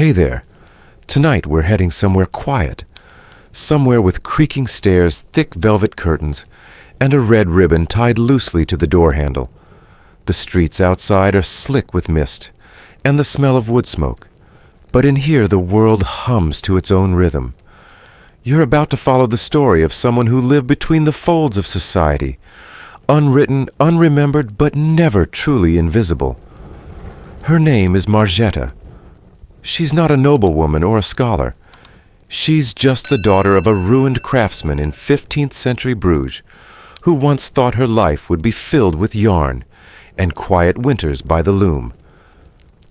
Hey there. Tonight we're heading somewhere quiet. Somewhere with creaking stairs, thick velvet curtains, and a red ribbon tied loosely to the door handle. The streets outside are slick with mist, and the smell of wood smoke. But in here the world hums to its own rhythm. You're about to follow the story of someone who lived between the folds of society, unwritten, unremembered, but never truly invisible. Her name is Marjeta. She's not a noblewoman or a scholar. She's just the daughter of a ruined craftsman in 15th century Bruges, who once thought her life would be filled with yarn and quiet winters by the loom.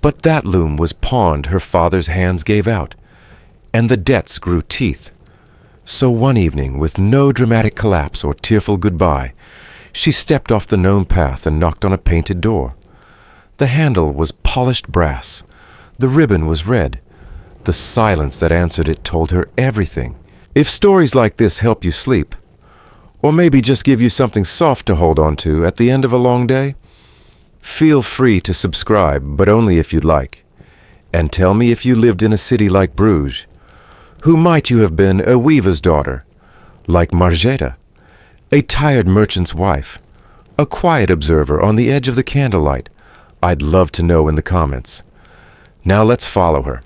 But that loom was pawned her father's hands gave out, and the debts grew teeth. So one evening, with no dramatic collapse or tearful goodbye, she stepped off the known path and knocked on a painted door. The handle was polished brass. The ribbon was red. The silence that answered it told her everything. If stories like this help you sleep, or maybe just give you something soft to hold on to at the end of a long day, feel free to subscribe, but only if you'd like. And tell me if you lived in a city like Bruges. Who might you have been a weaver's daughter, like Marjeta, a tired merchant's wife, a quiet observer on the edge of the candlelight? I'd love to know in the comments. Now let's follow her.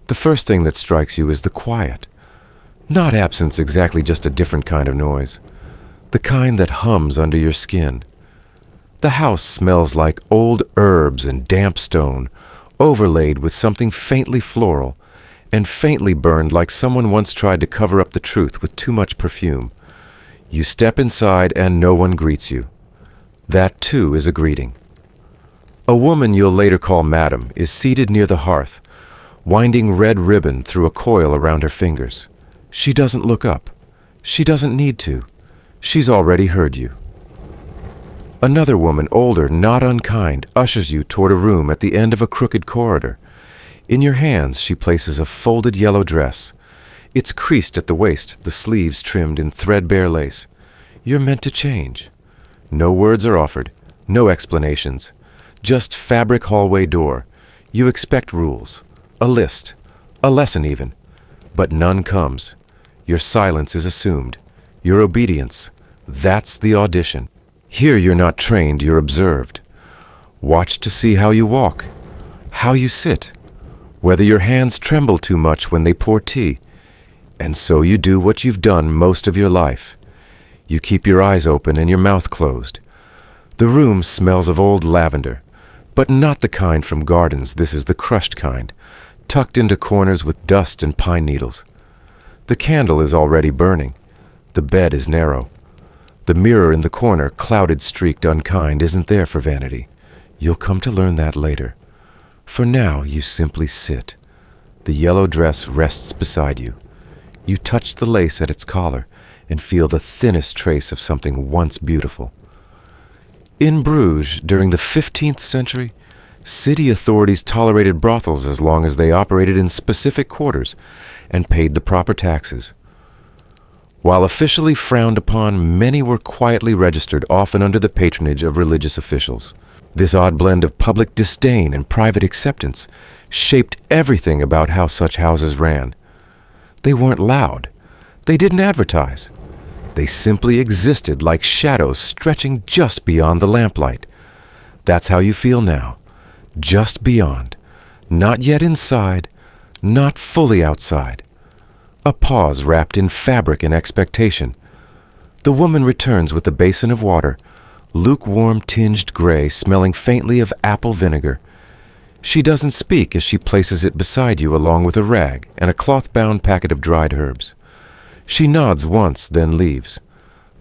The first thing that strikes you is the quiet. Not absence exactly, just a different kind of noise. The kind that hums under your skin. The house smells like old herbs and damp stone, overlaid with something faintly floral, and faintly burned like someone once tried to cover up the truth with too much perfume. You step inside and no one greets you. That too is a greeting. A woman you'll later call Madam is seated near the hearth, winding red ribbon through a coil around her fingers. She doesn't look up. She doesn't need to. She's already heard you. Another woman, older, not unkind, ushers you toward a room at the end of a crooked corridor. In your hands she places a folded yellow dress. It's creased at the waist, the sleeves trimmed in threadbare lace. You're meant to change. No words are offered, no explanations. Just fabric hallway door. You expect rules, a list, a lesson even. But none comes. Your silence is assumed. Your obedience, that's the audition. Here you're not trained, you're observed. Watch to see how you walk, how you sit, whether your hands tremble too much when they pour tea. And so you do what you've done most of your life. You keep your eyes open and your mouth closed. The room smells of old lavender, but not the kind from gardens. This is the crushed kind, tucked into corners with dust and pine needles. The candle is already burning. The bed is narrow. The mirror in the corner, clouded, streaked, unkind, isn't there for vanity. You'll come to learn that later. For now, you simply sit. The yellow dress rests beside you. You touch the lace at its collar and feel the thinnest trace of something once beautiful. In Bruges, during the 15th century, city authorities tolerated brothels as long as they operated in specific quarters and paid the proper taxes. While officially frowned upon, many were quietly registered, often under the patronage of religious officials. This odd blend of public disdain and private acceptance shaped everything about how such houses ran. They weren't loud. They didn't advertise. They simply existed like shadows stretching just beyond the lamplight. That's how you feel now. Just beyond. Not yet inside. Not fully outside. A pause wrapped in fabric and expectation. The woman returns with a basin of water, lukewarm tinged gray, smelling faintly of apple vinegar. She doesn't speak as she places it beside you along with a rag and a cloth-bound packet of dried herbs. She nods once, then leaves.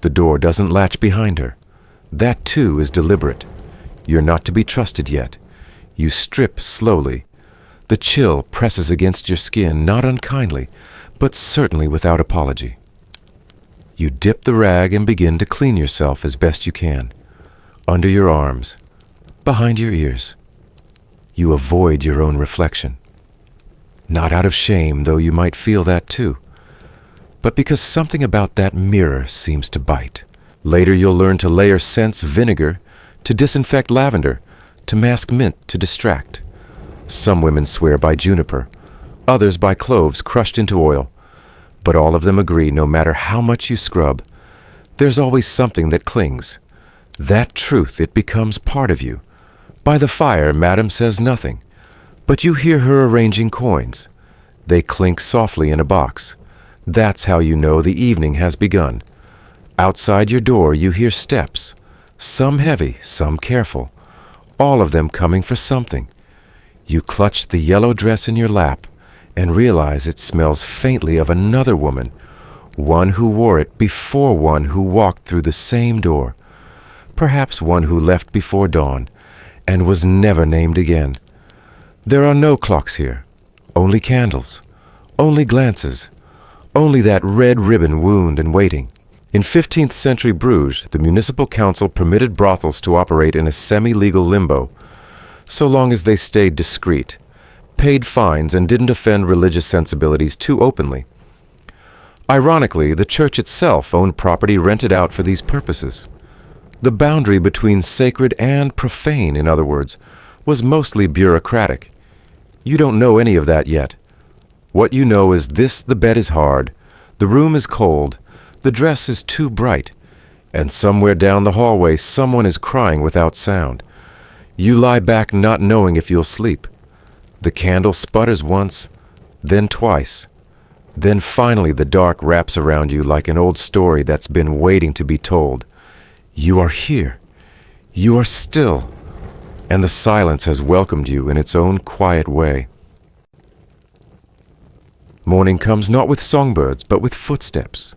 The door doesn't latch behind her. That too is deliberate. You're not to be trusted yet. You strip slowly. The chill presses against your skin, not unkindly, but certainly without apology. You dip the rag and begin to clean yourself as best you can. Under your arms, behind your ears. You avoid your own reflection. Not out of shame, though you might feel that too, but because something about that mirror seems to bite. Later you'll learn to layer scents vinegar, to disinfect lavender, to mask mint to distract. Some women swear by juniper, others by cloves crushed into oil, but all of them agree no matter how much you scrub, there's always something that clings. That truth, it becomes part of you. By the fire, Madam says nothing, but you hear her arranging coins. They clink softly in a box. That's how you know the evening has begun. Outside your door, you hear steps, some heavy, some careful, all of them coming for something. You clutch the yellow dress in your lap and realize it smells faintly of another woman, one who wore it before one who walked through the same door, perhaps one who left before dawn and was never named again. There are no clocks here, only candles, only glances, only that red ribbon wound and waiting. In 15th century Bruges, the municipal council permitted brothels to operate in a semi-legal limbo, so long as they stayed discreet, paid fines, and didn't offend religious sensibilities too openly. Ironically, the church itself owned property rented out for these purposes. The boundary between sacred and profane, in other words, was mostly bureaucratic. You don't know any of that yet. What you know is this: the bed is hard, the room is cold, the dress is too bright, and somewhere down the hallway someone is crying without sound. You lie back not knowing if you'll sleep. The candle sputters once, then twice. Then finally the dark wraps around you like an old story that's been waiting to be told. You are here. You are still. And the silence has welcomed you in its own quiet way. Morning comes not with songbirds, but with footsteps.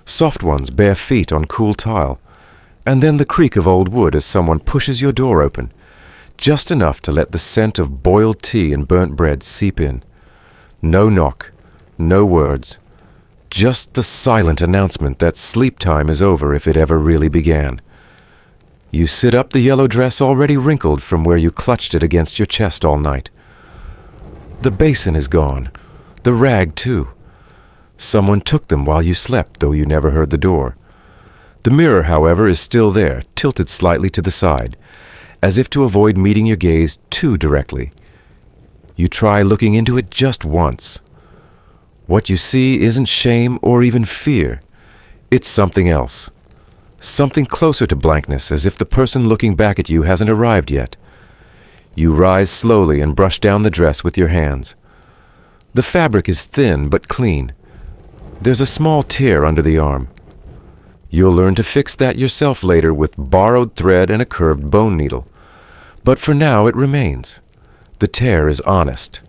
Soft ones, bare feet on cool tile, and then the creak of old wood as someone pushes your door open, just enough to let the scent of boiled tea and burnt bread seep in. No knock, no words, just the silent announcement that sleep time is over if it ever really began. You sit up, the yellow dress already wrinkled from where you clutched it against your chest all night. The basin is gone, the rag too. Someone took them while you slept, though you never heard the door. The mirror, however, is still there, tilted slightly to the side, as if to avoid meeting your gaze too directly. You try looking into it just once. What you see isn't shame or even fear. It's something else. Something closer to blankness, as if the person looking back at you hasn't arrived yet. You rise slowly and brush down the dress with your hands. The fabric is thin but clean. There's a small tear under the arm. You'll learn to fix that yourself later with borrowed thread and a curved bone needle. But for now it remains. The tear is honest,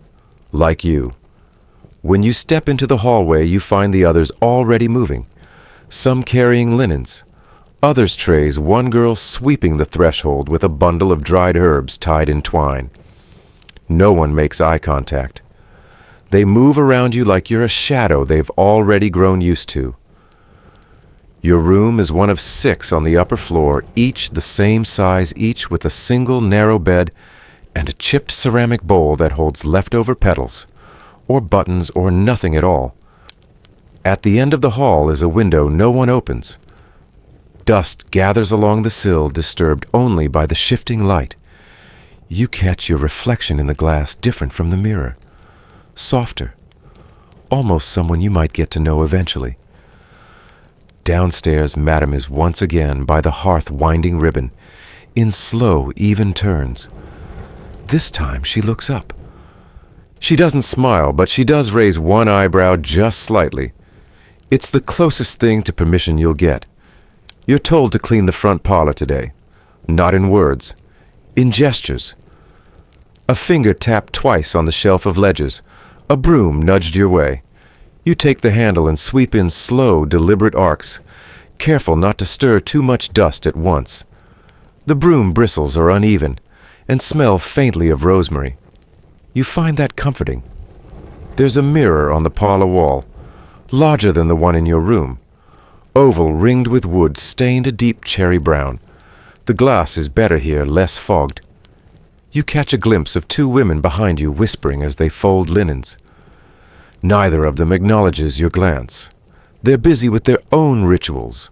like you. When you step into the hallway, you find the others already moving, some carrying linens, others trays, one girl sweeping the threshold with a bundle of dried herbs tied in twine. No one makes eye contact. They move around you like you're a shadow they've already grown used to. Your room is one of 6 on the upper floor, each the same size, each with a single narrow bed and a chipped ceramic bowl that holds leftover petals, or buttons, or nothing at all. At the end of the hall is a window no one opens. Dust gathers along the sill, disturbed only by the shifting light. You catch your reflection in the glass different from the mirror. Softer. Almost someone you might get to know eventually. Downstairs, Madam is once again by the hearth winding ribbon, in slow, even turns. This time she looks up. She doesn't smile, but she does raise one eyebrow just slightly. It's the closest thing to permission you'll get. You're told to clean the front parlor today. Not in words, in gestures. A finger tapped twice on the shelf of ledgers. A broom nudged your way. You take the handle and sweep in slow, deliberate arcs, careful not to stir too much dust at once. The broom bristles are uneven and smell faintly of rosemary. You find that comforting. There's a mirror on the parlor wall, larger than the one in your room. Oval, ringed with wood, stained a deep cherry brown. The glass is better here, less fogged. You catch a glimpse of 2 women behind you whispering as they fold linens. Neither of them acknowledges your glance. They're busy with their own rituals,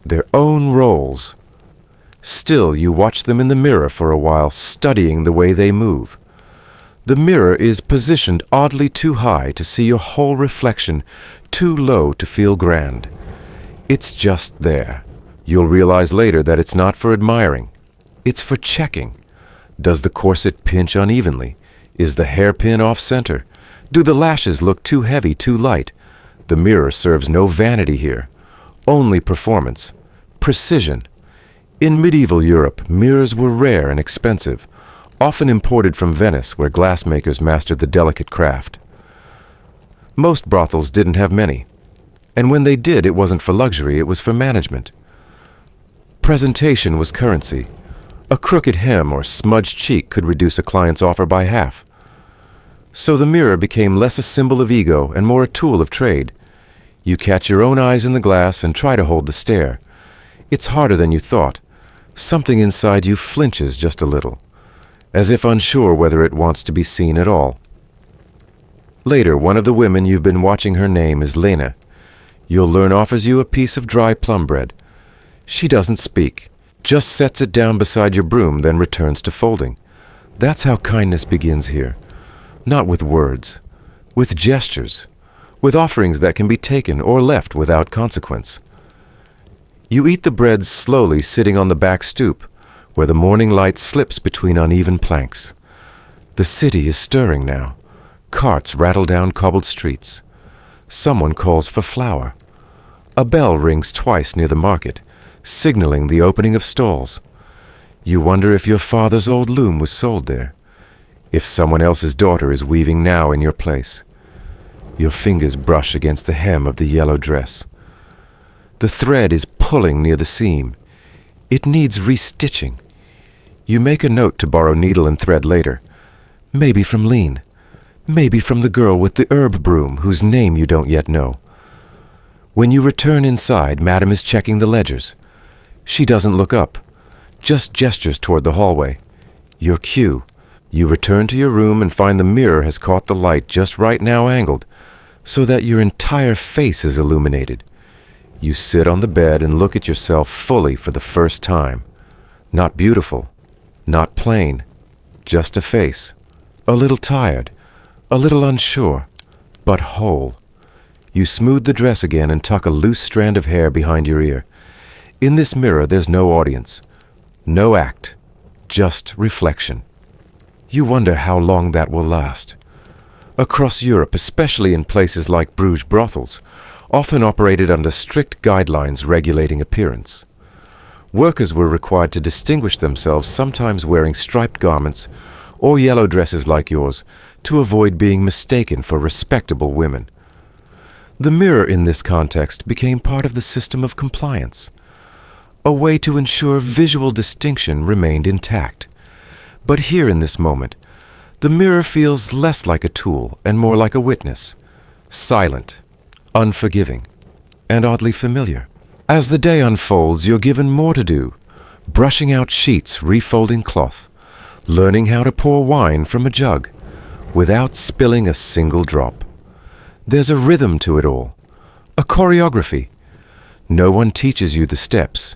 their own roles. Still, you watch them in the mirror for a while, studying the way they move. The mirror is positioned oddly too high to see your whole reflection, too low to feel grand. It's just there. You'll realize later that it's not for admiring. It's for checking. Does the corset pinch unevenly? Is the hairpin off-center? Do the lashes look too heavy, too light? The mirror serves no vanity here. Only performance. Precision. In medieval Europe, mirrors were rare and expensive, often imported from Venice, where glassmakers mastered the delicate craft. Most brothels didn't have many, and when they did, it wasn't for luxury, it was for management. Presentation was currency. A crooked hem or smudged cheek could reduce a client's offer by half. So the mirror became less a symbol of ego and more a tool of trade. You catch your own eyes in the glass and try to hold the stare. It's harder than you thought. Something inside you flinches just a little, as if unsure whether it wants to be seen at all. Later, one of the women you've been watching, her name is Lena. You'll learn offers you a piece of dry plum bread. She doesn't speak, just sets it down beside your broom, then returns to folding. That's how kindness begins here. Not with words, with gestures, with offerings that can be taken or left without consequence. You eat the bread slowly, sitting on the back stoop, where the morning light slips between uneven planks. The city is stirring now. Carts rattle down cobbled streets. Someone calls for flour. A bell rings twice near the market, signaling the opening of stalls. You wonder if your father's old loom was sold there, if someone else's daughter is weaving now in your place. Your fingers brush against the hem of the yellow dress. The thread is pulling near the seam. It needs restitching. You make a note to borrow needle and thread later. Maybe from Lean. Maybe from the girl with the herb broom whose name you don't yet know. When you return inside, Madam is checking the ledgers. She doesn't look up, just gestures toward the hallway. Your cue. You return to your room and find the mirror has caught the light just right now angled, so that your entire face is illuminated. You sit on the bed and look at yourself fully for the first time. Not beautiful, not plain, just a face. A little tired, a little unsure, but whole. You smooth the dress again and tuck a loose strand of hair behind your ear. In this mirror, there's no audience, no act, just reflection. You wonder how long that will last. Across Europe, especially in places like Bruges brothels, often operated under strict guidelines regulating appearance. Workers were required to distinguish themselves, sometimes wearing striped garments or yellow dresses like yours, to avoid being mistaken for respectable women. The mirror in this context became part of the system of compliance, a way to ensure visual distinction remained intact. But here in this moment, the mirror feels less like a tool and more like a witness, silent, unforgiving, and oddly familiar. As the day unfolds, you're given more to do, brushing out sheets, refolding cloth, learning how to pour wine from a jug, without spilling a single drop. There's a rhythm to it all, a choreography. No one teaches you the steps.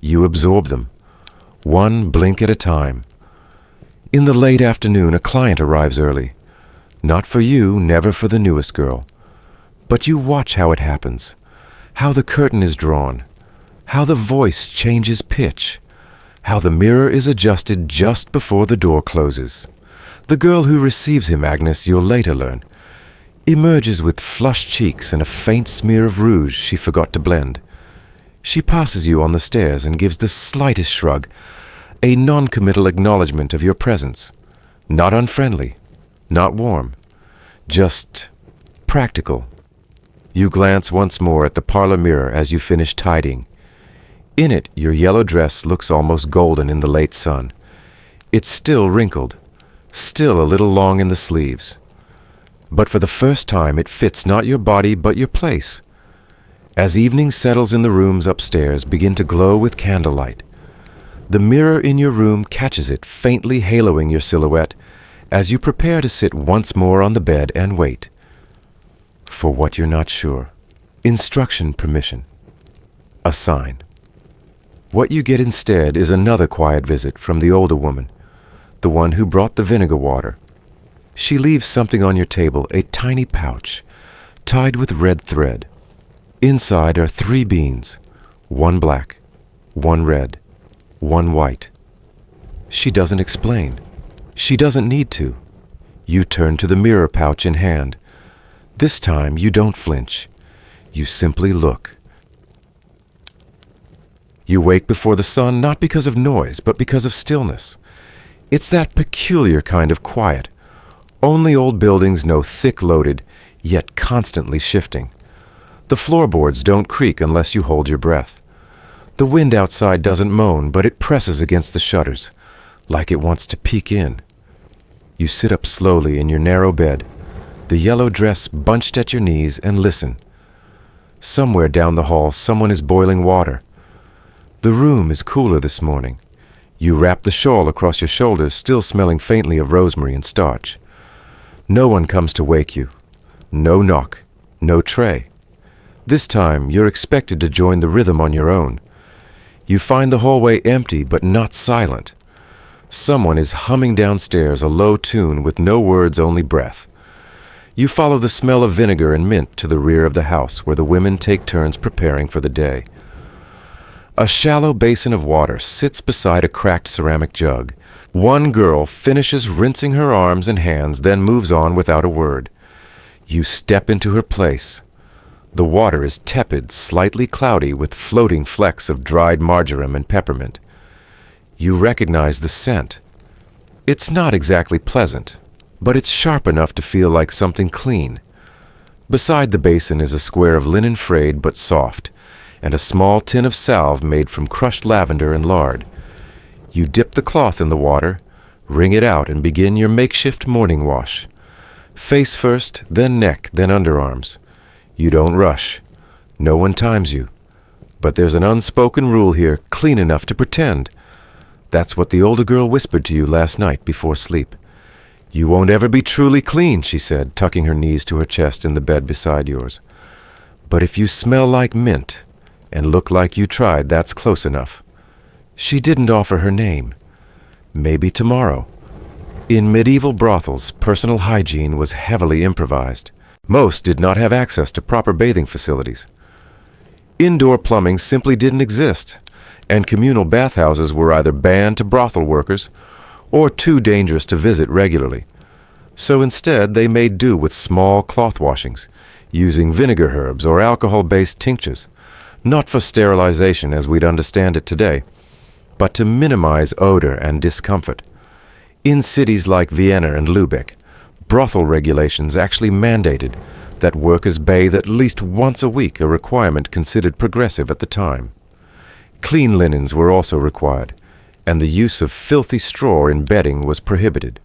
You absorb them, one blink at a time. In the late afternoon, a client arrives early. Not for you, never for the newest girl. But you watch how it happens, how the curtain is drawn, how the voice changes pitch, how the mirror is adjusted just before the door closes. The girl who receives him, Agnes, you'll later learn, emerges with flushed cheeks and a faint smear of rouge she forgot to blend. She passes you on the stairs and gives the slightest shrug, a non-committal acknowledgement of your presence. Not unfriendly, not warm, just practical. You glance once more at the parlor mirror as you finish tidying. In it, your yellow dress looks almost golden in the late sun. It's still wrinkled, still a little long in the sleeves. But for the first time, it fits not your body but your place. As evening settles in the rooms upstairs, begin to glow with candlelight. The mirror in your room catches it, faintly haloing your silhouette, as you prepare to sit once more on the bed and wait. For what you're not sure. Instruction, permission. A sign. What you get instead is another quiet visit from the older woman, the one who brought the vinegar water. She leaves something on your table, a tiny pouch, tied with red thread. Inside are 3 beans, 1 black, 1 red, 1 white. She doesn't explain. She doesn't need to. You turn to the mirror pouch in hand. This time you don't flinch. You simply look. You wake before the sun not because of noise, but because of stillness. It's that peculiar kind of quiet. Only old buildings know thick-loaded, yet constantly shifting. The floorboards don't creak unless you hold your breath. The wind outside doesn't moan, but it presses against the shutters, like it wants to peek in. You sit up slowly in your narrow bed, the yellow dress bunched at your knees, and listen. Somewhere down the hall, someone is boiling water. The room is cooler this morning. You wrap the shawl across your shoulders, still smelling faintly of rosemary and starch. No one comes to wake you. No knock, no tray. This time, you're expected to join the rhythm on your own. You find the hallway empty, but not silent. Someone is humming downstairs a low tune with no words, only breath. You follow the smell of vinegar and mint to the rear of the house, where the women take turns preparing for the day. A shallow basin of water sits beside a cracked ceramic jug. One girl finishes rinsing her arms and hands, then moves on without a word. You step into her place. The water is tepid, slightly cloudy, with floating flecks of dried marjoram and peppermint. You recognize the scent. It's not exactly pleasant, but it's sharp enough to feel like something clean. Beside the basin is a square of linen frayed but soft, and a small tin of salve made from crushed lavender and lard. You dip the cloth in the water, wring it out, and begin your makeshift morning wash. Face first, then neck, then underarms. You don't rush. No one times you. But there's an unspoken rule here, clean enough to pretend. That's what the older girl whispered to you last night before sleep. You won't ever be truly clean, she said, tucking her knees to her chest in the bed beside yours. But if you smell like mint and look like you tried, that's close enough. She didn't offer her name. Maybe tomorrow. In medieval brothels, personal hygiene was heavily improvised. Most did not have access to proper bathing facilities. Indoor plumbing simply didn't exist, and communal bathhouses were either banned to brothel workers or too dangerous to visit regularly. So instead, they made do with small cloth washings, using vinegar herbs or alcohol-based tinctures, not for sterilization as we'd understand it today, but to minimize odor and discomfort. In cities like Vienna and Lübeck, brothel regulations actually mandated that workers bathe at least once a week, a requirement considered progressive at the time. Clean linens were also required, and the use of filthy straw in bedding was prohibited.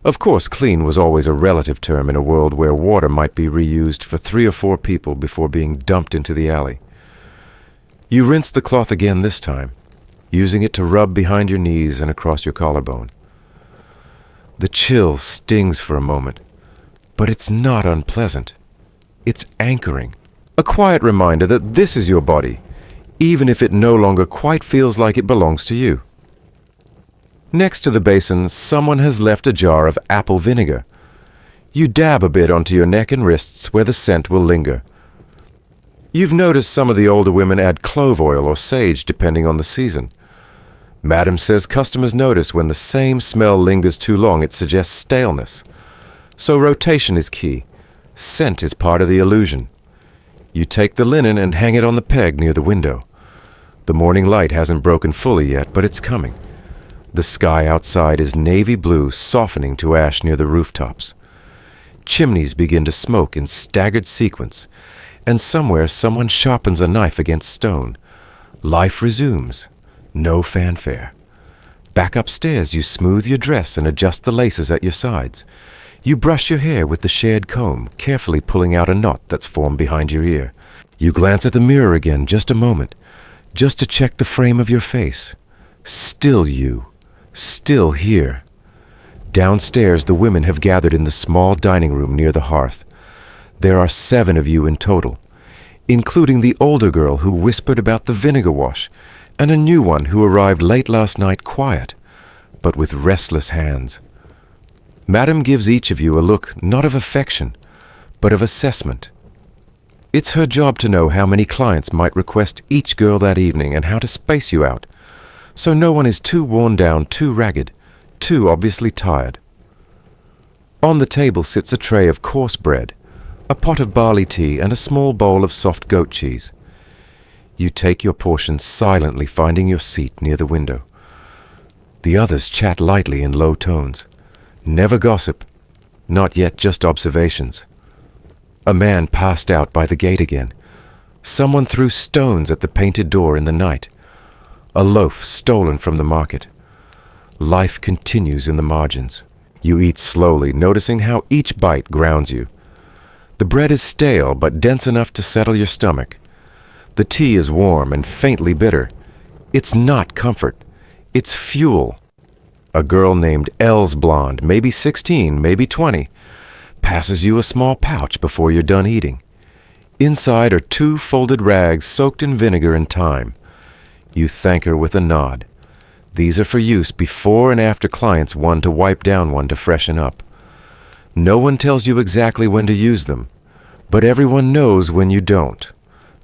Of course, clean was always a relative term in a world where water might be reused for 3 or 4 people before being dumped into the alley. You rinse the cloth again this time, using it to rub behind your knees and across your collarbone. The chill stings for a moment, but it's not unpleasant. It's anchoring, a quiet reminder that this is your body, even if it no longer quite feels like it belongs to you. Next to the basin, someone has left a jar of apple vinegar. You dab a bit onto your neck and wrists where the scent will linger. You've noticed some of the older women add clove oil or sage depending on the season. Madam says customers notice when the same smell lingers too long, it suggests staleness. So rotation is key. Scent is part of the illusion. You take the linen and hang it on the peg near the window. The morning light hasn't broken fully yet, but it's coming. The sky outside is navy blue, softening to ash near the rooftops. Chimneys begin to smoke in staggered sequence, and somewhere someone sharpens a knife against stone. Life resumes. No fanfare. Back upstairs, you smooth your dress and adjust the laces at your sides. You brush your hair with the shared comb, carefully pulling out a knot that's formed behind your ear. You glance at the mirror again, just a moment, just to check the frame of your face. Still you. Still here. Downstairs, the women have gathered in the small dining room near the hearth. There are 7 of you in total, including the older girl who whispered about the vinegar wash, and a new one who arrived late last night, quiet, but with restless hands. Madam gives each of you a look not of affection, but of assessment. It's her job to know how many clients might request each girl that evening and how to space you out, so no one is too worn down, too ragged, too obviously tired. On the table sits a tray of coarse bread, a pot of barley tea, and a small bowl of soft goat cheese. You take your portion silently, finding your seat near the window. The others chat lightly in low tones. Never gossip, not yet just observations. A man passed out by the gate again. Someone threw stones at the painted door in the night. A loaf stolen from the market. Life continues in the margins. You eat slowly, noticing how each bite grounds you. The bread is stale, but dense enough to settle your stomach. The tea is warm and faintly bitter. It's not comfort. It's fuel. A girl named Elle's blonde, maybe 16, maybe 20, passes you a small pouch before you're done eating. Inside are 2 folded rags soaked in vinegar and thyme. You thank her with a nod. These are for use before and after clients, one to wipe down, one to freshen up. No one tells you exactly when to use them, but everyone knows when you don't.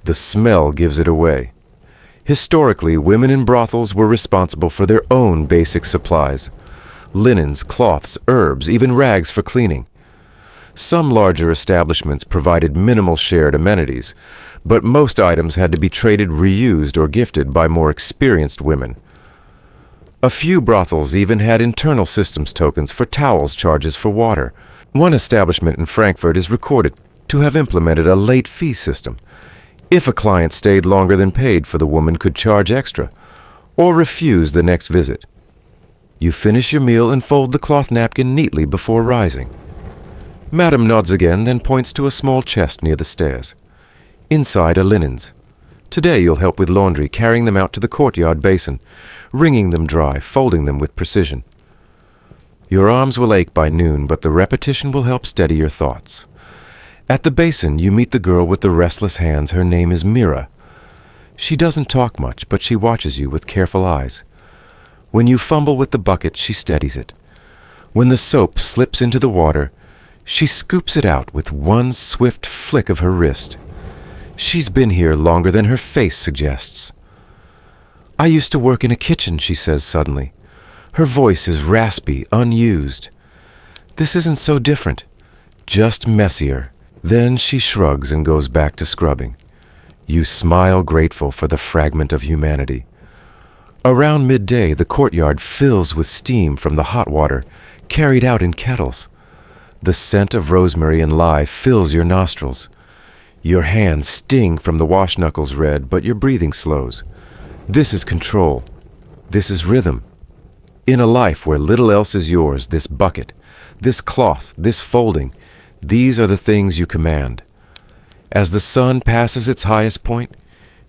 The smell gives it away. Historically, women in brothels were responsible for their own basic supplies: linens, cloths, herbs, even rags for cleaning. Some larger establishments provided minimal shared amenities, but most items had to be traded, reused, or gifted by more experienced women. A few brothels even had internal systems tokens for towels, charges for water. One establishment in Frankfurt is recorded to have implemented a late fee system. If a client stayed longer than paid for, the woman could charge extra or refuse the next visit. You finish your meal and fold the cloth napkin neatly before rising. Madam nods again, then points to a small chest near the stairs. Inside are linens. Today you'll help with laundry, carrying them out to the courtyard basin, wringing them dry, folding them with precision. Your arms will ache by noon, but the repetition will help steady your thoughts. At the basin, you meet the girl with the restless hands. Her name is Mira. She doesn't talk much, but she watches you with careful eyes. When you fumble with the bucket, she steadies it. When the soap slips into the water, she scoops it out with one swift flick of her wrist. She's been here longer than her face suggests. I used to work in a kitchen, she says suddenly. Her voice is raspy, unused. This isn't so different, just messier. Then she shrugs and goes back to scrubbing. You smile, grateful for the fragment of humanity. Around midday, the courtyard fills with steam from the hot water carried out in kettles. The scent of rosemary and lye fills your nostrils. Your hands sting from the wash knuckles red, but your breathing slows. This is control. This is rhythm. In a life where little else is yours, this bucket, this cloth, this folding, these are the things you command. As the sun passes its highest point,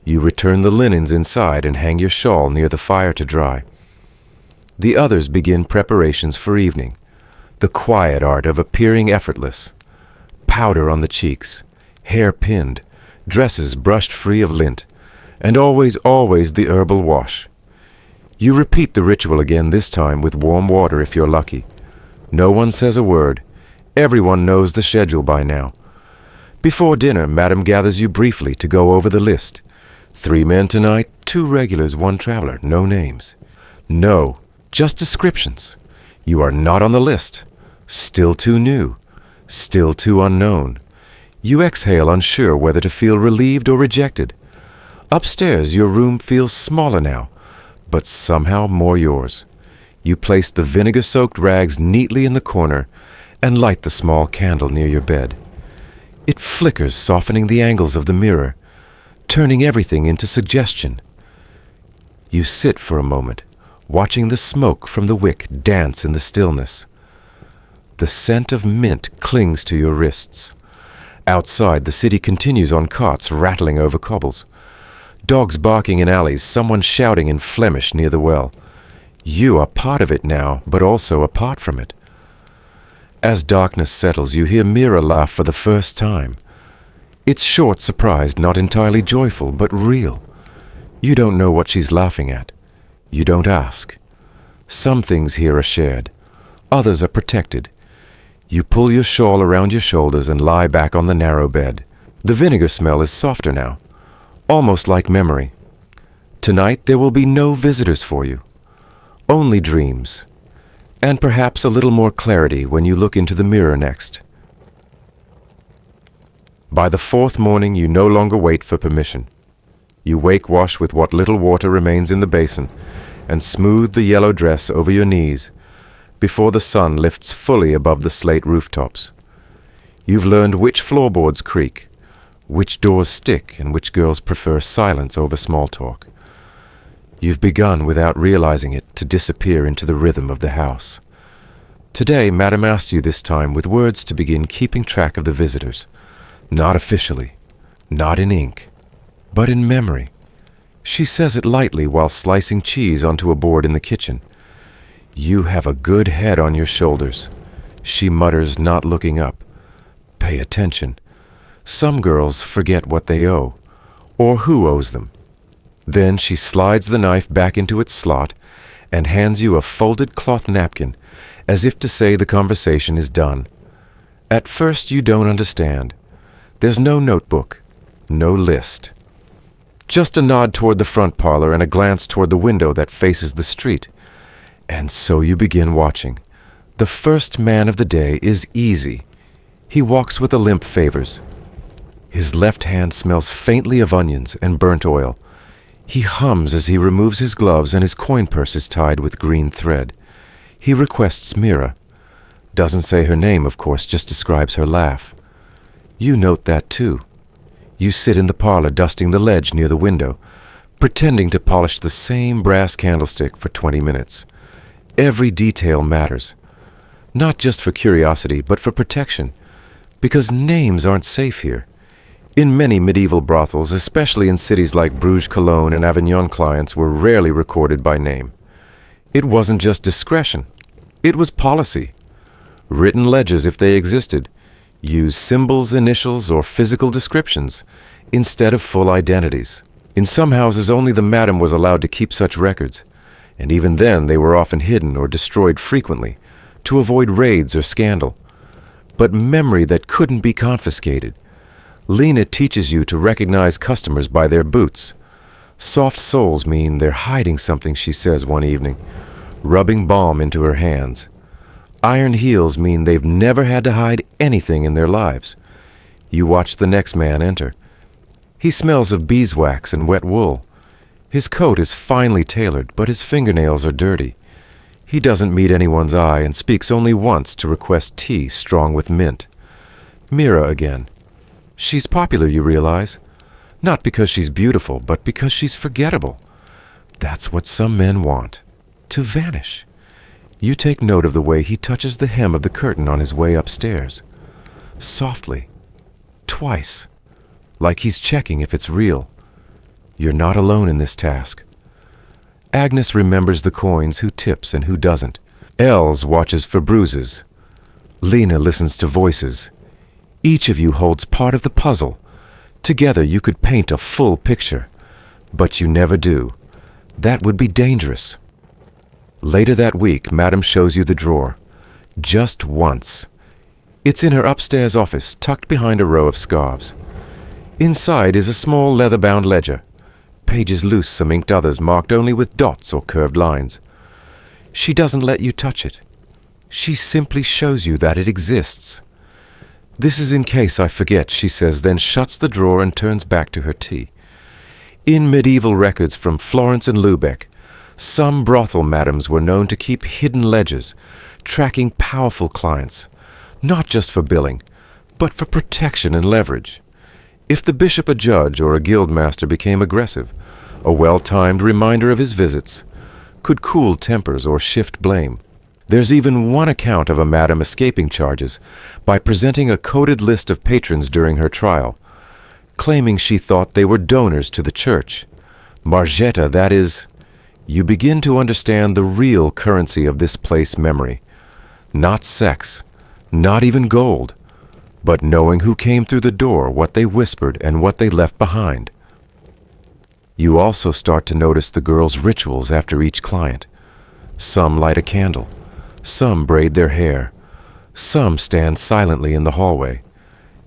you return the linens inside and hang your shawl near the fire to dry. The others begin preparations for evening, the quiet art of appearing effortless. Powder on the cheeks, hair pinned, dresses brushed free of lint, and always the herbal wash. You repeat the ritual again, this time with warm water if you're lucky. No one says a word. Everyone knows the schedule by now. Before dinner, Madam gathers you briefly to go over the list. 3 men tonight, 2 regulars, 1 traveler, no names. No, just descriptions. You are not on the list. Still too new. Still too unknown. You exhale, unsure whether to feel relieved or rejected. Upstairs, your room feels smaller now, but somehow more yours. You place the vinegar-soaked rags neatly in the corner and light the small candle near your bed. It flickers, softening the angles of the mirror, turning everything into suggestion. You sit for a moment, watching the smoke from the wick dance in the stillness. The scent of mint clings to your wrists. Outside, the city continues on carts rattling over cobbles. Dogs barking in alleys, someone shouting in Flemish near the well. You are part of it now, but also apart from it. As darkness settles, you hear Mira laugh for the first time. It's short, surprised, not entirely joyful, but real. You don't know what she's laughing at. You don't ask. Some things here are shared. Others are protected. You pull your shawl around your shoulders and lie back on the narrow bed. The vinegar smell is softer now, almost like memory. Tonight there will be no visitors for you, only dreams, and perhaps a little more clarity when you look into the mirror next. By the fourth morning, you no longer wait for permission. You wake wash with what little water remains in the basin and smooth the yellow dress over your knees before the sun lifts fully above the slate rooftops. You've learned which floorboards creak, which doors stick, and which girls prefer silence over small talk. You've begun, without realizing it, to disappear into the rhythm of the house. Today, Madame asked you this time with words to begin keeping track of the visitors. Not officially, not in ink, but in memory. She says it lightly while slicing cheese onto a board in the kitchen. You have a good head on your shoulders, she mutters, not looking up. Pay attention. Some girls forget what they owe, or who owes them. Then she slides the knife back into its slot and hands you a folded cloth napkin, as if to say the conversation is done. At first you don't understand. There's no notebook, no list. Just a nod toward the front parlor and a glance toward the window that faces the street. And so you begin watching. The first man of the day is easy. He walks with a limp favors. His left hand smells faintly of onions and burnt oil. He hums as he removes his gloves and his coin purse is tied with green thread. He requests Mira. Doesn't say her name, of course, just describes her laugh. You note that too. You sit in the parlor dusting the ledge near the window, pretending to polish the same brass candlestick for 20 minutes. Every detail matters. Not just for curiosity, but for protection. Because names aren't safe here. In many medieval brothels, especially in cities like Bruges, Cologne, and Avignon, clients were rarely recorded by name. It wasn't just discretion. It was policy. Written ledgers, if they existed, use symbols, initials, or physical descriptions instead of full identities. In some houses, only the madam was allowed to keep such records, and even then they were often hidden or destroyed frequently to avoid raids or scandal. But memory that couldn't be confiscated. Lena teaches you to recognize customers by their boots. Soft soles mean they're hiding something, she says one evening, rubbing balm into her hands. Iron heels mean they've never had to hide anything in their lives. You watch the next man enter. He smells of beeswax and wet wool. His coat is finely tailored, but his fingernails are dirty. He doesn't meet anyone's eye and speaks only once to request tea strong with mint. Mira again. She's popular, you realize. Not because she's beautiful, but because she's forgettable. That's what some men want. To vanish. You take note of the way he touches the hem of the curtain on his way upstairs. Softly. Twice. Like he's checking if it's real. You're not alone in this task. Agnes remembers the coins, who tips and who doesn't. Els watches for bruises. Lena listens to voices. Each of you holds part of the puzzle. Together you could paint a full picture. But you never do. That would be dangerous. Later that week, Madam shows you the drawer. Just once. It's in her upstairs office, tucked behind a row of scarves. Inside is a small leather-bound ledger. Pages loose, some inked, others marked only with dots or curved lines. She doesn't let you touch it. She simply shows you that it exists. This is in case I forget, she says, then shuts the drawer and turns back to her tea. In medieval records from Florence and Lubeck, some brothel madams were known to keep hidden ledgers, tracking powerful clients, not just for billing, but for protection and leverage. If the bishop, a judge, or a guildmaster became aggressive, a well-timed reminder of his visits could cool tempers or shift blame. There's even one account of a madam escaping charges by presenting a coded list of patrons during her trial, claiming she thought they were donors to the church. Marjeta, that is. You begin to understand the real currency of this place memory. Not sex, not even gold, but knowing who came through the door, what they whispered, and what they left behind. You also start to notice the girls' rituals after each client. Some light a candle. Some braid their hair. Some stand silently in the hallway,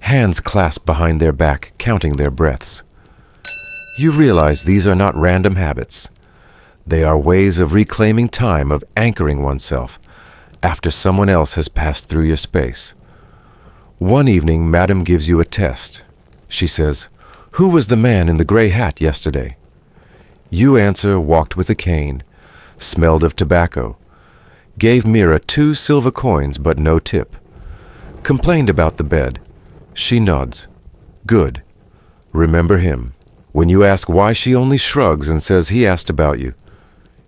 hands clasped behind their back, counting their breaths. You realize these are not random habits. They are ways of reclaiming time, of anchoring oneself after someone else has passed through your space. One evening, Madame gives you a test. She says, "Who was the man in the gray hat yesterday?" You answer, "Walked with a cane, smelled of tobacco, gave Mira 2 silver coins but no tip, complained about the bed." She nods. "Good. Remember him." When you ask why, she only shrugs and says he asked about you.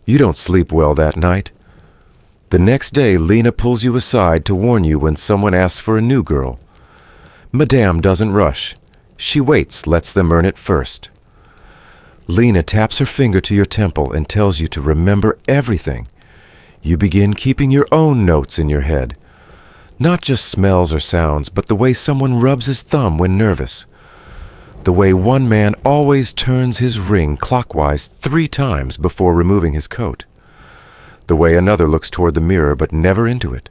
You don't sleep well that night. The next day, Lena pulls you aside to warn you when someone asks for a new girl. Madame doesn't rush. She waits, lets them earn it first. Lena taps her finger to your temple and tells you to remember everything. You begin keeping your own notes in your head. Not just smells or sounds, but the way someone rubs his thumb when nervous. The way one man always turns his ring clockwise 3 times before removing his coat. The way another looks toward the mirror but never into it.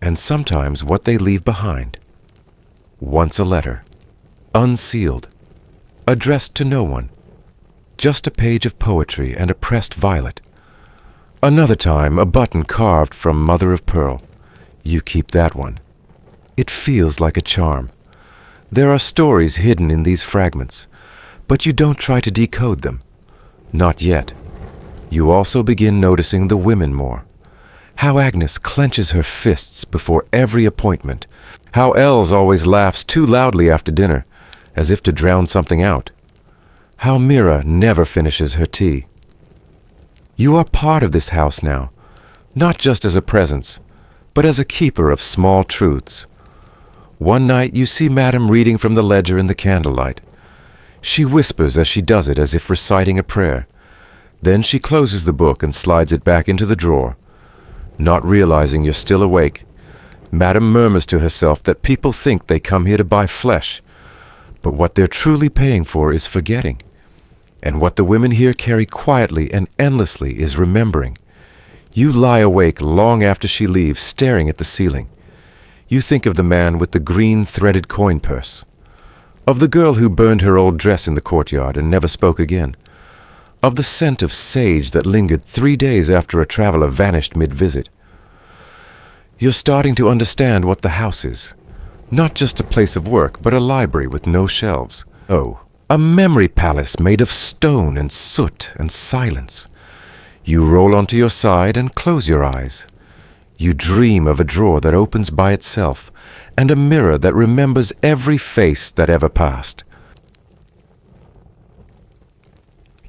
And sometimes what they leave behind. Once a letter, unsealed, addressed to no one. Just a page of poetry and a pressed violet. Another time, a button carved from mother of pearl. You keep that one. It feels like a charm. There are stories hidden in these fragments, but you don't try to decode them. Not yet. You also begin noticing the women more. How Agnes clenches her fists before every appointment. How Els always laughs too loudly after dinner, as if to drown something out. How Mira never finishes her tea. You are part of this house now, not just as a presence, but as a keeper of small truths. One night you see Madame reading from the ledger in the candlelight. She whispers as she does it, as if reciting a prayer. Then she closes the book and slides it back into the drawer. Not realizing you're still awake, Madame murmurs to herself that people think they come here to buy flesh, but what they're truly paying for is forgetting. And what the women here carry quietly and endlessly is remembering. You lie awake long after she leaves, staring at the ceiling. You think of the man with the green threaded coin purse, of the girl who burned her old dress in the courtyard and never spoke again, of the scent of sage that lingered 3 days after a traveler vanished mid-visit. You're starting to understand what the house is. Not just a place of work, but a library with no shelves. Oh, a memory palace made of stone and soot and silence. You roll onto your side and close your eyes. You dream of a drawer that opens by itself and a mirror that remembers every face that ever passed.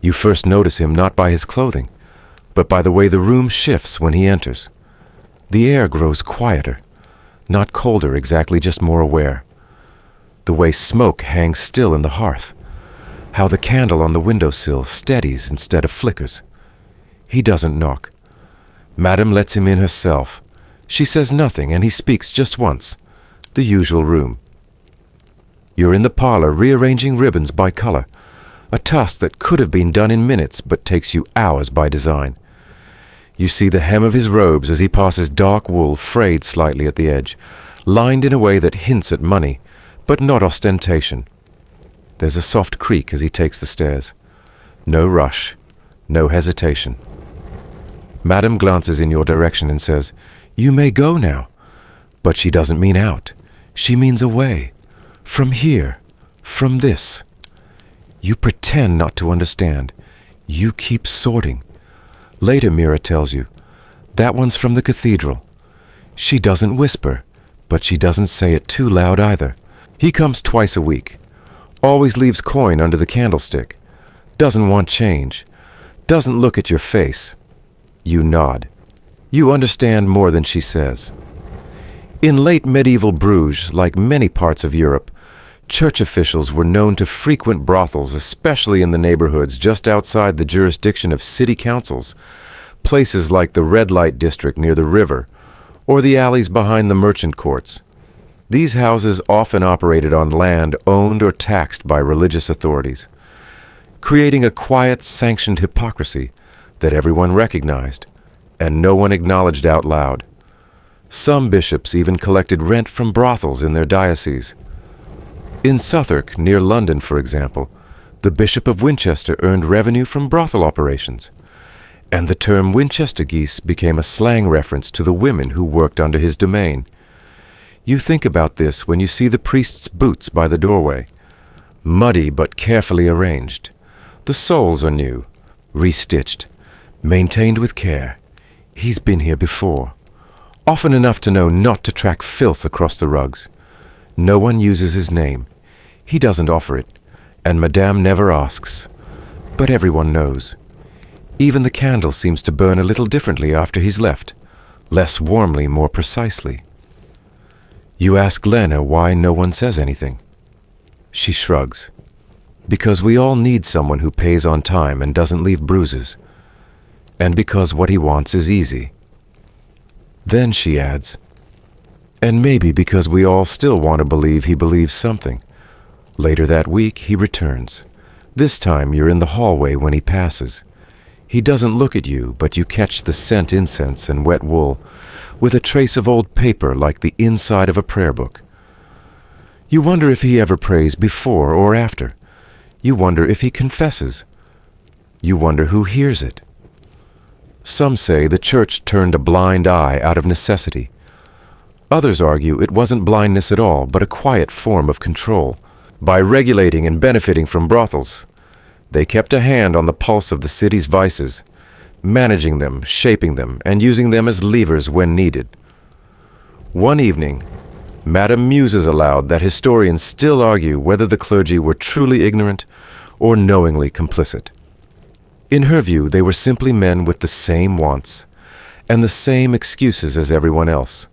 You first notice him not by his clothing, but by the way the room shifts when he enters. The air grows quieter, not colder exactly, just more aware. The way smoke hangs still in the hearth, how the candle on the windowsill steadies instead of flickers. He doesn't knock. Madame lets him in herself. She says nothing, and he speaks just once. The usual room. You're in the parlor rearranging ribbons by color, a task that could have been done in minutes but takes you hours by design. You see the hem of his robes as he passes dark wool frayed slightly at the edge, lined in a way that hints at money, but not ostentation. There's a soft creak as he takes the stairs. No rush, no hesitation. Madame glances in your direction and says, "You may go now." But she doesn't mean out. She means away. From here. From this. You pretend not to understand. You keep sorting. Later, Mira tells you, "That one's from the cathedral." She doesn't whisper, but she doesn't say it too loud either. He comes twice a week. Always leaves coin under the candlestick. Doesn't want change. Doesn't look at your face. You nod. You understand more than she says. In late medieval Bruges, like many parts of Europe, church officials were known to frequent brothels, especially in the neighborhoods just outside the jurisdiction of city councils, places like the red light district near the river, or the alleys behind the merchant courts. These houses often operated on land owned or taxed by religious authorities, creating a quiet, sanctioned hypocrisy that everyone recognized and no one acknowledged out loud. Some bishops even collected rent from brothels in their diocese. In Southwark, near London, for example, the Bishop of Winchester earned revenue from brothel operations, and the term Winchester geese became a slang reference to the women who worked under his domain. You think about this when you see the priest's boots by the doorway, muddy but carefully arranged. The soles are new, restitched, maintained with care. He's been here before, often enough to know not to track filth across the rugs. No one uses his name. He doesn't offer it, and Madame never asks. But everyone knows. Even the candle seems to burn a little differently after he's left, less warmly, more precisely. You ask Lena why no one says anything. She shrugs. Because we all need someone who pays on time and doesn't leave bruises. And because what he wants is easy. Then she adds, and maybe because we all still want to believe he believes something. Later that week, he returns. This time, you're in the hallway when he passes. He doesn't look at you, but you catch the scent incense and wet wool, with a trace of old paper like the inside of a prayer book. You wonder if he ever prays before or after. You wonder if he confesses. You wonder who hears it. Some say the church turned a blind eye out of necessity. Others argue it wasn't blindness at all, but a quiet form of control. By regulating and benefiting from brothels, they kept a hand on the pulse of the city's vices, managing them, shaping them, and using them as levers when needed. One evening, Madame muses aloud that historians still argue whether the clergy were truly ignorant or knowingly complicit. In her view, they were simply men with the same wants and the same excuses as everyone else.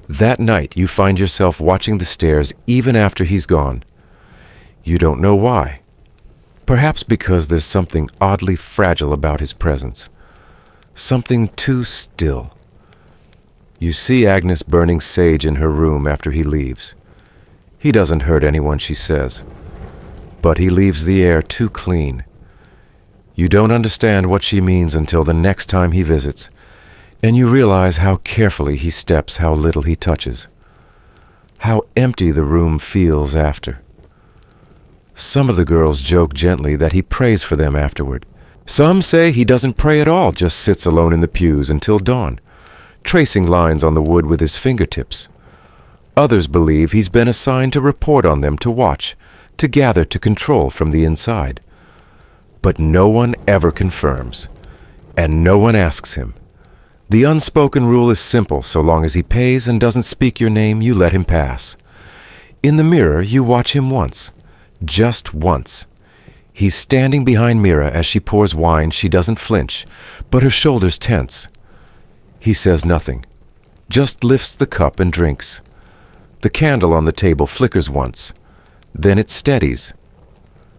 That night, you find yourself watching the stairs even after he's gone. You don't know why. Perhaps because there's something oddly fragile about his presence. Something too still. You see Agnes burning sage in her room after he leaves. He doesn't hurt anyone, she says. But he leaves the air too clean. You don't understand what she means until the next time he visits, and you realize how carefully he steps, how little he touches. How empty the room feels after. Some of the girls joke gently that he prays for them afterward. Some say he doesn't pray at all, just sits alone in the pews until dawn, tracing lines on the wood with his fingertips. Others believe he's been assigned to report on them, to watch, to gather, to control from the inside. But no one ever confirms, and no one asks him. The unspoken rule is simple: so long as he pays and doesn't speak your name, you let him pass. In the mirror, you watch him once. Just once. He's standing behind Mira as she pours wine. She doesn't flinch, but her shoulders tense. He says nothing, just lifts the cup and drinks. The candle on the table flickers once. Then it steadies.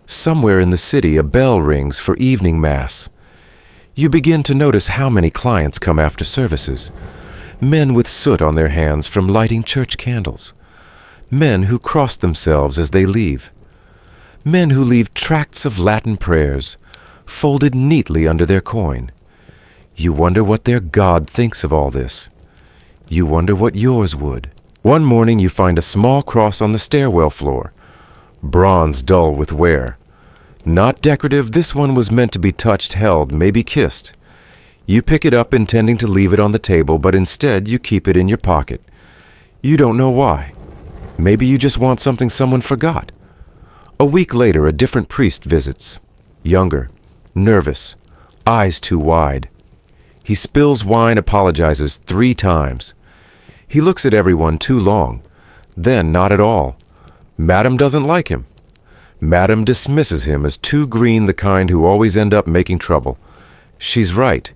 Somewhere in the city, a bell rings for evening mass. You begin to notice how many clients come after services. Men with soot on their hands from lighting church candles. Men who cross themselves as they leave. Men who leave tracts of Latin prayers, folded neatly under their coin. You wonder what their God thinks of all this. You wonder what yours would. One morning you find a small cross on the stairwell floor, bronze dull with wear. Not decorative, this one was meant to be touched, held, maybe kissed. You pick it up intending to leave it on the table, but instead you keep it in your pocket. You don't know why. Maybe you just want something someone forgot. A week later, a different priest visits. Younger, nervous, eyes too wide. He spills wine, apologizes 3 times. He looks at everyone too long, then not at all. Madame doesn't like him. Madame dismisses him as too green, the kind who always end up making trouble. She's right.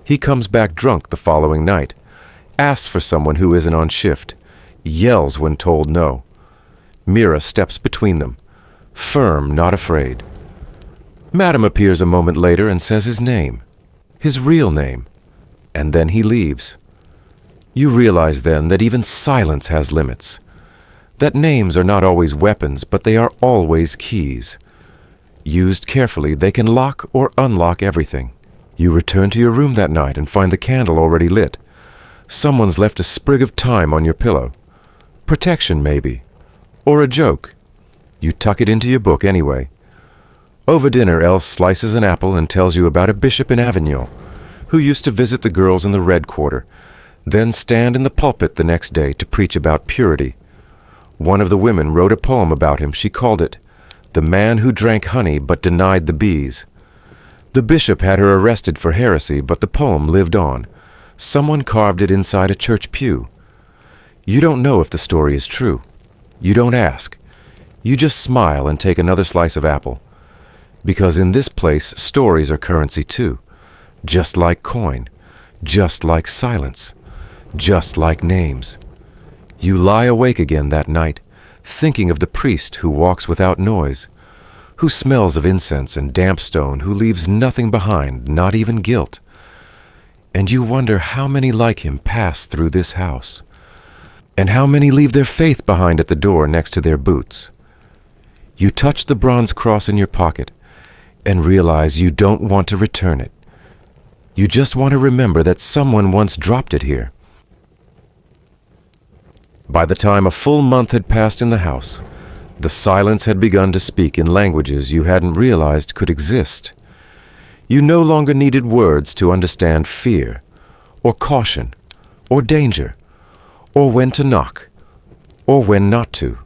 He comes back drunk the following night, asks for someone who isn't on shift, yells when told no. Mira steps between them, firm, not afraid. Madame appears a moment later and says his name, his real name, and then he leaves. You realize then that even silence has limits. That names are not always weapons, but they are always keys. Used carefully, they can lock or unlock everything. You return to your room that night and find the candle already lit. Someone's left a sprig of thyme on your pillow. Protection, maybe. Or a joke. You tuck it into your book anyway. Over dinner, Elle slices an apple and tells you about a bishop in Avignon who used to visit the girls in the Red Quarter, then stand in the pulpit the next day to preach about purity. One of the women wrote a poem about him. She called it, "The Man Who Drank Honey But Denied the Bees." The bishop had her arrested for heresy, but the poem lived on. Someone carved it inside a church pew. You don't know if the story is true. You don't ask. You just smile and take another slice of apple. Because in this place, stories are currency too. Just like coin. Just like silence. Just like names. You lie awake again that night, thinking of the priest who walks without noise, who smells of incense and damp stone, who leaves nothing behind, not even guilt. And you wonder how many like him pass through this house, and how many leave their faith behind at the door next to their boots. You touch the bronze cross in your pocket and realize you don't want to return it. You just want to remember that someone once dropped it here. By the time a full month had passed in the house, the silence had begun to speak in languages you hadn't realized could exist. You no longer needed words to understand fear, or caution, or danger, or when to knock, or when not to.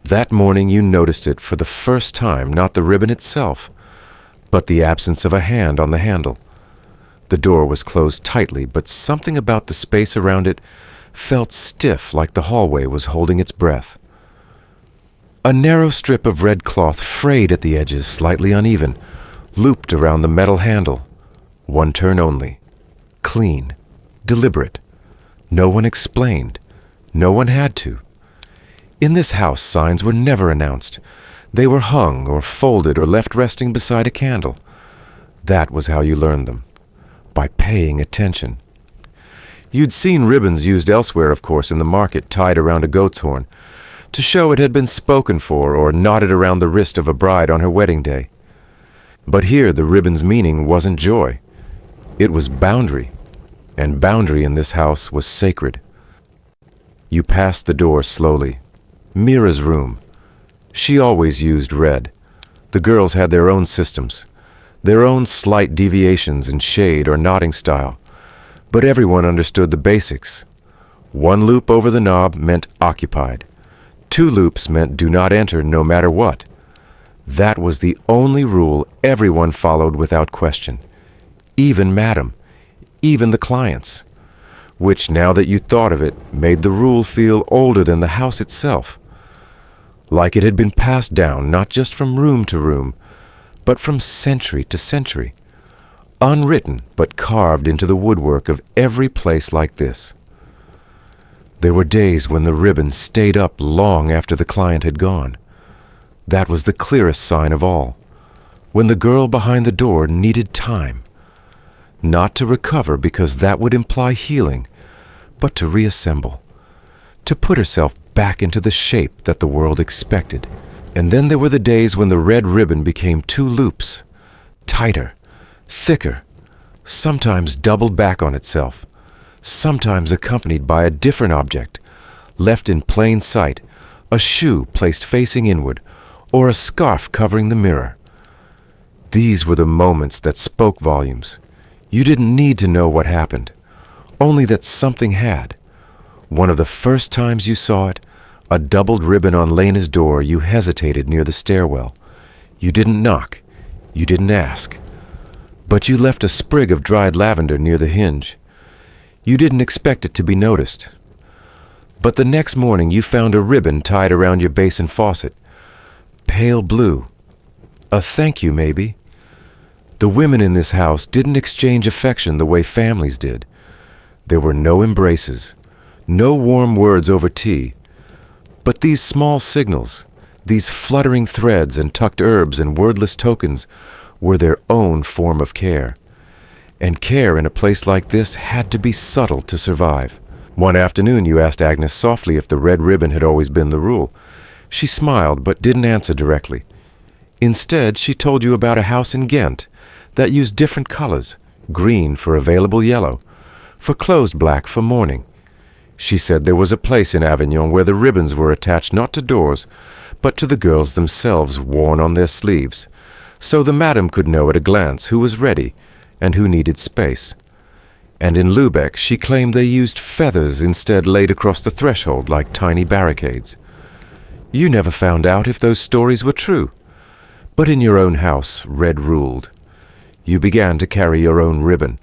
That morning you noticed it for the first time, not the ribbon itself, but the absence of a hand on the handle. The door was closed tightly, but something about the space around it felt stiff, like the hallway was holding its breath. A narrow strip of red cloth, frayed at the edges, slightly uneven, looped around the metal handle. One turn only. Clean. Deliberate. No one explained. No one had to. In this house, signs were never announced. They were hung or folded or left resting beside a candle. That was how you learned them. By paying attention. You'd seen ribbons used elsewhere, of course, in the market, tied around a goat's horn, to show it had been spoken for, or knotted around the wrist of a bride on her wedding day. But here the ribbon's meaning wasn't joy. It was boundary, and boundary in this house was sacred. You passed the door slowly. Mira's room. She always used red. The girls had their own systems, their own slight deviations in shade or knotting style, but everyone understood the basics. One loop over the knob meant occupied. 2 loops meant do not enter no matter what. That was the only rule everyone followed without question. Even Madam, even the clients, which, now that you thought of it, made the rule feel older than the house itself. Like it had been passed down not just from room to room, but from century to century. Unwritten, but carved into the woodwork of every place like this. There were days when the ribbon stayed up long after the client had gone. That was the clearest sign of all. When the girl behind the door needed time. Not to recover, because that would imply healing, but to reassemble. To put herself back into the shape that the world expected. And then there were the days when the red ribbon became 2 loops. Tighter. Thicker, sometimes doubled back on itself, sometimes accompanied by a different object, left in plain sight, a shoe placed facing inward, or a scarf covering the mirror. These were the moments that spoke volumes. You didn't need to know what happened, only that something had. One of the first times you saw it, a doubled ribbon on Lena's door, you hesitated near the stairwell. You didn't knock. You didn't ask. But you left a sprig of dried lavender near the hinge. You didn't expect it to be noticed. But the next morning you found a ribbon tied around your basin faucet. Pale blue. A thank you, maybe. The women in this house didn't exchange affection the way families did. There were no embraces, no warm words over tea. But these small signals, these fluttering threads and tucked herbs and wordless tokens, were their own form of care. And care in a place like this had to be subtle to survive. One afternoon you asked Agnes softly if the red ribbon had always been the rule. She smiled but didn't answer directly. Instead, she told you about a house in Ghent that used different colors, green for available yellow, for closed black for mourning. She said there was a place in Avignon where the ribbons were attached not to doors, but to the girls themselves, worn on their sleeves, so the madam could know at a glance who was ready and who needed space. And in Lübeck she claimed they used feathers instead laid across the threshold like tiny barricades. You never found out if those stories were true, but in your own house red ruled. You began to carry your own ribbon,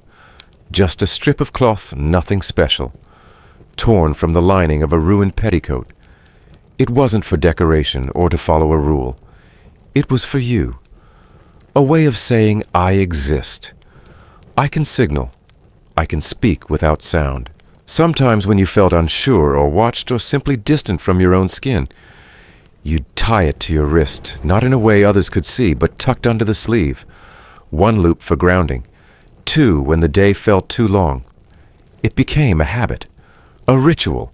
just a strip of cloth, nothing special, torn from the lining of a ruined petticoat. It wasn't for decoration or to follow a rule. It was for you, a way of saying I exist. I can signal. I can speak without sound. Sometimes when you felt unsure or watched or simply distant from your own skin, you'd tie it to your wrist, not in a way others could see, but tucked under the sleeve. One loop for grounding, two when the day felt too long. It became a habit, a ritual,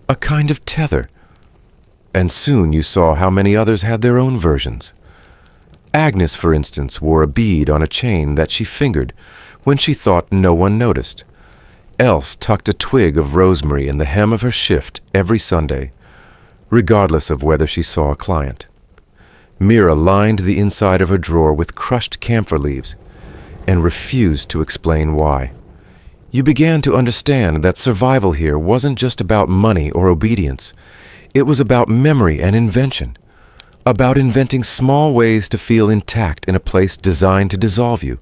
a kind of tether. And soon you saw how many others had their own versions. Agnes, for instance, wore a bead on a chain that she fingered when she thought no one noticed. Else tucked a twig of rosemary in the hem of her shift every Sunday, regardless of whether she saw a client. Mira lined the inside of her drawer with crushed camphor leaves and refused to explain why. You began to understand that survival here wasn't just about money or obedience. It was about memory and invention, about inventing small ways to feel intact in a place designed to dissolve you.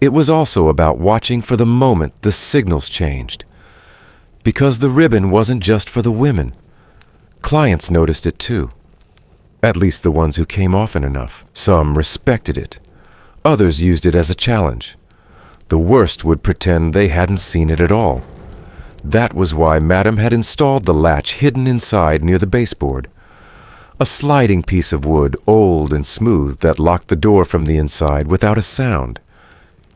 It was also about watching for the moment the signals changed, because the ribbon wasn't just for the women. Clients noticed it too, at least the ones who came often enough. Some respected it. Others used it as a challenge. The worst would pretend they hadn't seen it at all. That was why Madame had installed the latch hidden inside near the baseboard, a sliding piece of wood, old and smooth, that locked the door from the inside without a sound.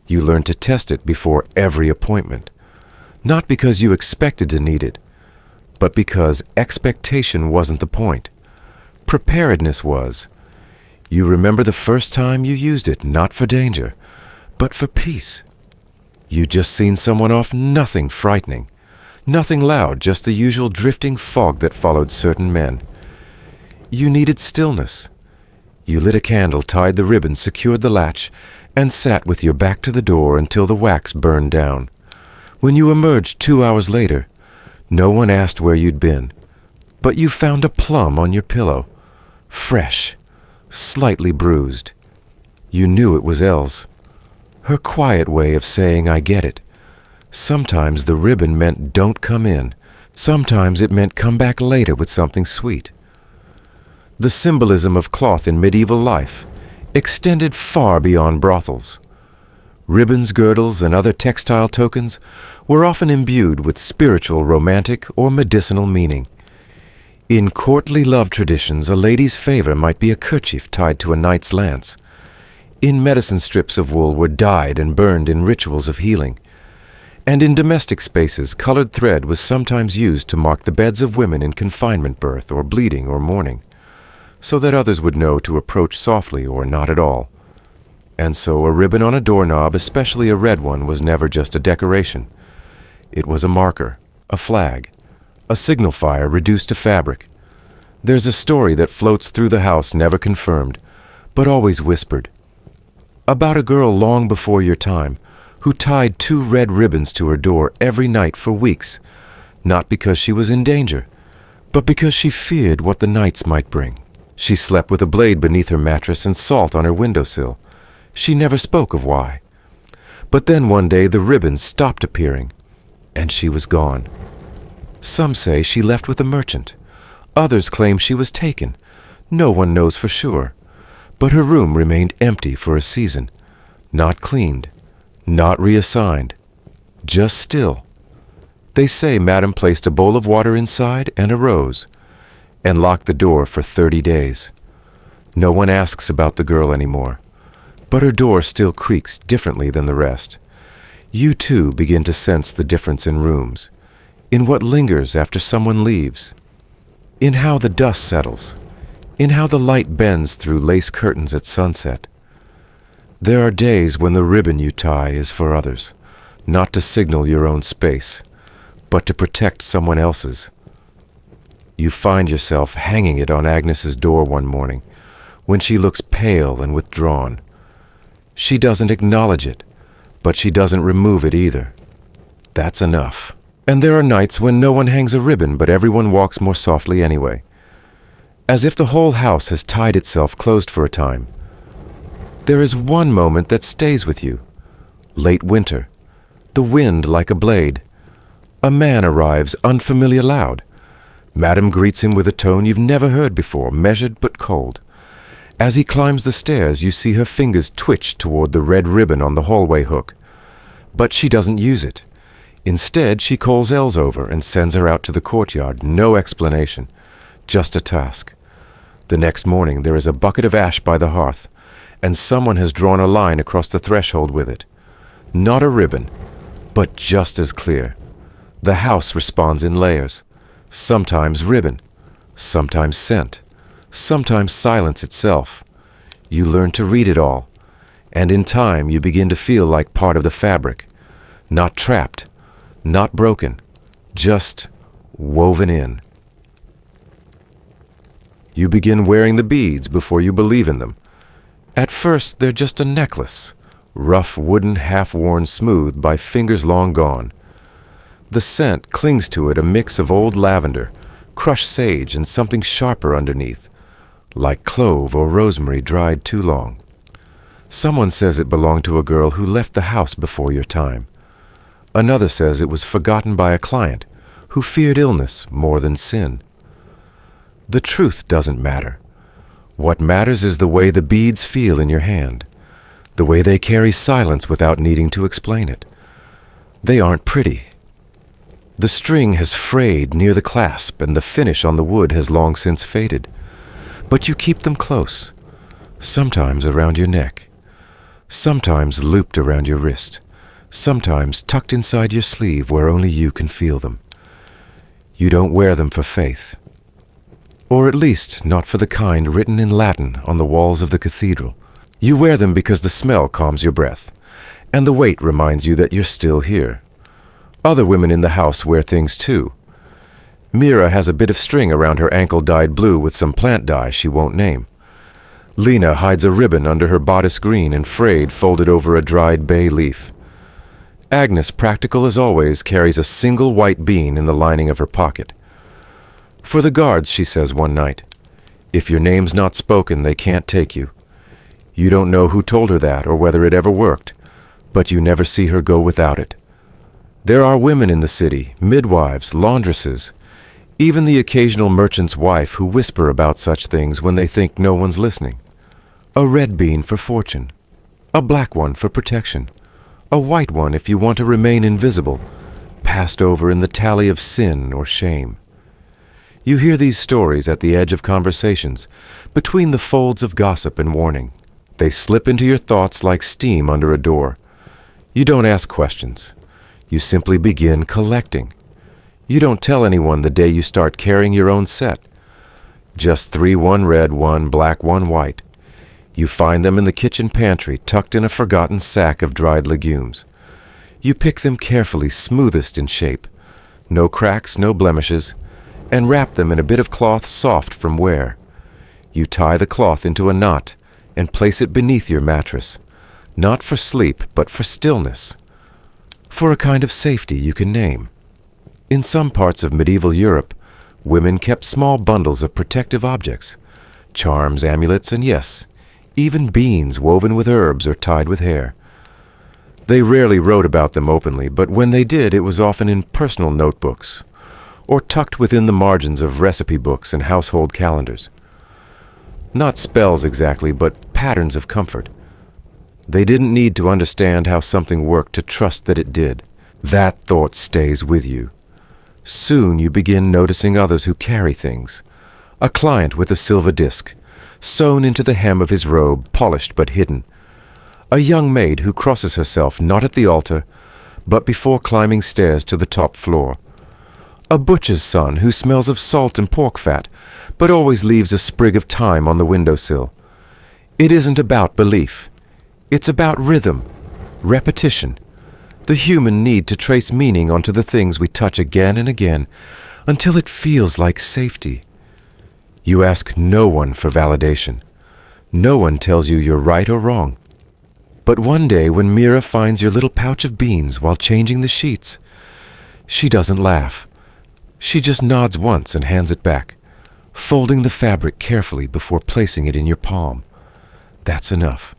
You learned to test it before every appointment, not because you expected to need it, but because expectation wasn't the point. Preparedness was. You remember the first time you used it, not for danger, but for peace. You'd just seen someone off, nothing frightening, nothing loud, just the usual drifting fog that followed certain men. You needed stillness. You lit a candle, tied the ribbon, secured the latch, and sat with your back to the door until the wax burned down. When you emerged 2 hours later, no one asked where you'd been, but you found a plum on your pillow, fresh, slightly bruised. You knew it was Elle's, her quiet way of saying, I get it. Sometimes the ribbon meant don't come in. Sometimes it meant come back later with something sweet. The symbolism of cloth in medieval life extended far beyond brothels. Ribbons, girdles, and other textile tokens were often imbued with spiritual, romantic, or medicinal meaning. In courtly love traditions, a lady's favor might be a kerchief tied to a knight's lance. In medicine, strips of wool were dyed and burned in rituals of healing. And in domestic spaces, colored thread was sometimes used to mark the beds of women in confinement berth or bleeding or mourning, so that others would know to approach softly or not at all. And so a ribbon on a doorknob, especially a red one, was never just a decoration. It was a marker, a flag, a signal fire reduced to fabric. There's a story that floats through the house, never confirmed, but always whispered, about a girl long before your time who tied 2 red ribbons to her door every night for weeks, not because she was in danger, but because she feared what the nights might bring. She slept with a blade beneath her mattress and salt on her windowsill. She never spoke of why. But then one day the ribbons stopped appearing, and she was gone. Some say she left with a merchant. Others claim she was taken. No one knows for sure. But her room remained empty for a season, not cleaned, not reassigned, just still. They say Madame placed a bowl of water inside and a rose, and locked the door for 30 days. No one asks about the girl anymore, but her door still creaks differently than the rest. You too begin to sense the difference in rooms, in what lingers after someone leaves, in how the dust settles, in how the light bends through lace curtains at sunset. There are days when the ribbon you tie is for others, not to signal your own space, but to protect someone else's. You find yourself hanging it on Agnes's door one morning, when she looks pale and withdrawn. She doesn't acknowledge it, but she doesn't remove it either. That's enough. And there are nights when no one hangs a ribbon, but everyone walks more softly anyway, as if the whole house has tied itself closed for a time. There is one moment that stays with you. Late winter, the wind like a blade. A man arrives unfamiliar loud. Madam greets him with a tone you've never heard before, measured but cold. As he climbs the stairs, you see her fingers twitch toward the red ribbon on the hallway hook. But she doesn't use it. Instead, she calls Els over and sends her out to the courtyard. No explanation, just a task. The next morning, there is a bucket of ash by the hearth, and someone has drawn a line across the threshold with it. Not a ribbon, but just as clear. The house responds in layers. Sometimes ribbon, sometimes scent, sometimes silence itself. You learn to read it all, and in time you begin to feel like part of the fabric. Not trapped, not broken, just woven in. You begin wearing the beads before you believe in them. At first, they're just a necklace, rough wooden, half-worn smooth by fingers long gone. The scent clings to it, a mix of old lavender, crushed sage, and something sharper underneath, like clove or rosemary dried too long. Someone says it belonged to a girl who left the house before your time. Another says it was forgotten by a client who feared illness more than sin. The truth doesn't matter. What matters is the way the beads feel in your hand, the way they carry silence without needing to explain it. They aren't pretty. The string has frayed near the clasp, and the finish on the wood has long since faded. But you keep them close, sometimes around your neck, sometimes looped around your wrist, sometimes tucked inside your sleeve where only you can feel them. You don't wear them for faith, or at least not for the kind written in Latin on the walls of the cathedral. You wear them because the smell calms your breath, and the weight reminds you that you're still here. Other women in the house wear things too. Mira has a bit of string around her ankle dyed blue with some plant dye she won't name. Lena hides a ribbon under her bodice green and frayed folded over a dried bay leaf. Agnes, practical as always, carries a single white bean in the lining of her pocket. For the guards, she says one night, if your name's not spoken, they can't take you. You don't know who told her that or whether it ever worked, but you never see her go without it. There are women in the city, midwives, laundresses, even the occasional merchant's wife who whisper about such things when they think no one's listening. A red bean for fortune, a black one for protection, a white one if you want to remain invisible, passed over in the tally of sin or shame. You hear these stories at the edge of conversations, between the folds of gossip and warning. They slip into your thoughts like steam under a door. You don't ask questions. You simply begin collecting. You don't tell anyone the day you start carrying your own set. Just 3, 1 red, 1 black, 1 white. You find them in the kitchen pantry, tucked in a forgotten sack of dried legumes. You pick them carefully, smoothest in shape, no cracks, no blemishes, and wrap them in a bit of cloth soft from wear. You tie the cloth into a knot and place it beneath your mattress, not for sleep, but for stillness, for a kind of safety you can name. In some parts of medieval Europe, women kept small bundles of protective objects, charms, amulets, and yes, even beans woven with herbs or tied with hair. They rarely wrote about them openly, but when they did, it was often in personal notebooks, or tucked within the margins of recipe books and household calendars. Not spells exactly, but patterns of comfort. They didn't need to understand how something worked to trust that it did. That thought stays with you. Soon you begin noticing others who carry things. A client with a silver disc, sewn into the hem of his robe, polished but hidden. A young maid who crosses herself not at the altar, but before climbing stairs to the top floor. A butcher's son who smells of salt and pork fat, but always leaves a sprig of thyme on the windowsill. It isn't about belief. It's about rhythm, repetition, the human need to trace meaning onto the things we touch again and again until it feels like safety. You ask no one for validation. No one tells you you're right or wrong. But one day when Mira finds your little pouch of beans while changing the sheets, she doesn't laugh. She just nods once and hands it back, folding the fabric carefully before placing it in your palm. That's enough.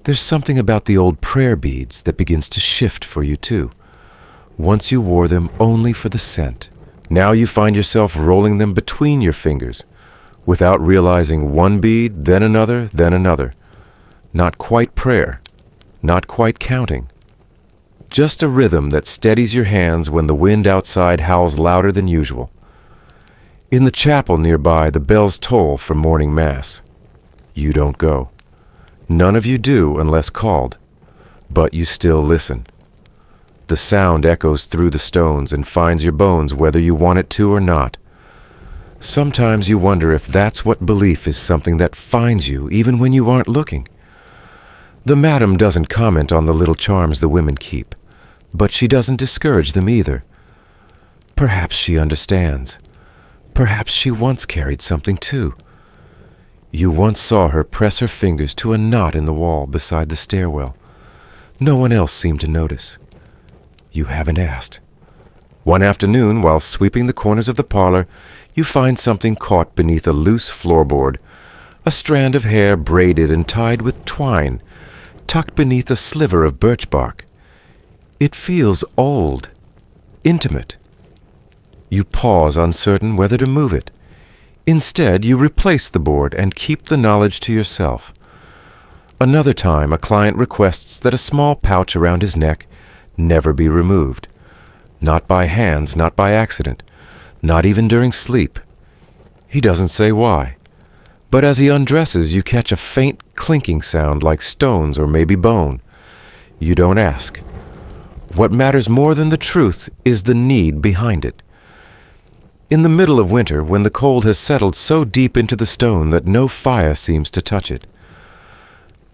There's something about the old prayer beads that begins to shift for you too. Once you wore them only for the scent. Now you find yourself rolling them between your fingers, without realizing one bead, then another, then another. Not quite prayer, not quite counting. Just a rhythm that steadies your hands when the wind outside howls louder than usual. In the chapel nearby, the bells toll for morning mass. You don't go. None of you do unless called, but you still listen. The sound echoes through the stones and finds your bones whether you want it to or not. Sometimes you wonder if that's what belief is, something that finds you even when you aren't looking. The madam doesn't comment on the little charms the women keep, but she doesn't discourage them either. Perhaps she understands. Perhaps she once carried something too. You once saw her press her fingers to a knot in the wall beside the stairwell. No one else seemed to notice. You haven't asked. One afternoon, while sweeping the corners of the parlor, you find something caught beneath a loose floorboard, a strand of hair braided and tied with twine, tucked beneath a sliver of birch bark. It feels old, intimate. You pause, uncertain whether to move it. Instead, you replace the board and keep the knowledge to yourself. Another time, a client requests that a small pouch around his neck never be removed. Not by hands, not by accident, not even during sleep. He doesn't say why. But as he undresses, you catch a faint clinking sound like stones or maybe bone. You don't ask. What matters more than the truth is the need behind it. In the middle of winter, when the cold has settled so deep into the stone that no fire seems to touch it,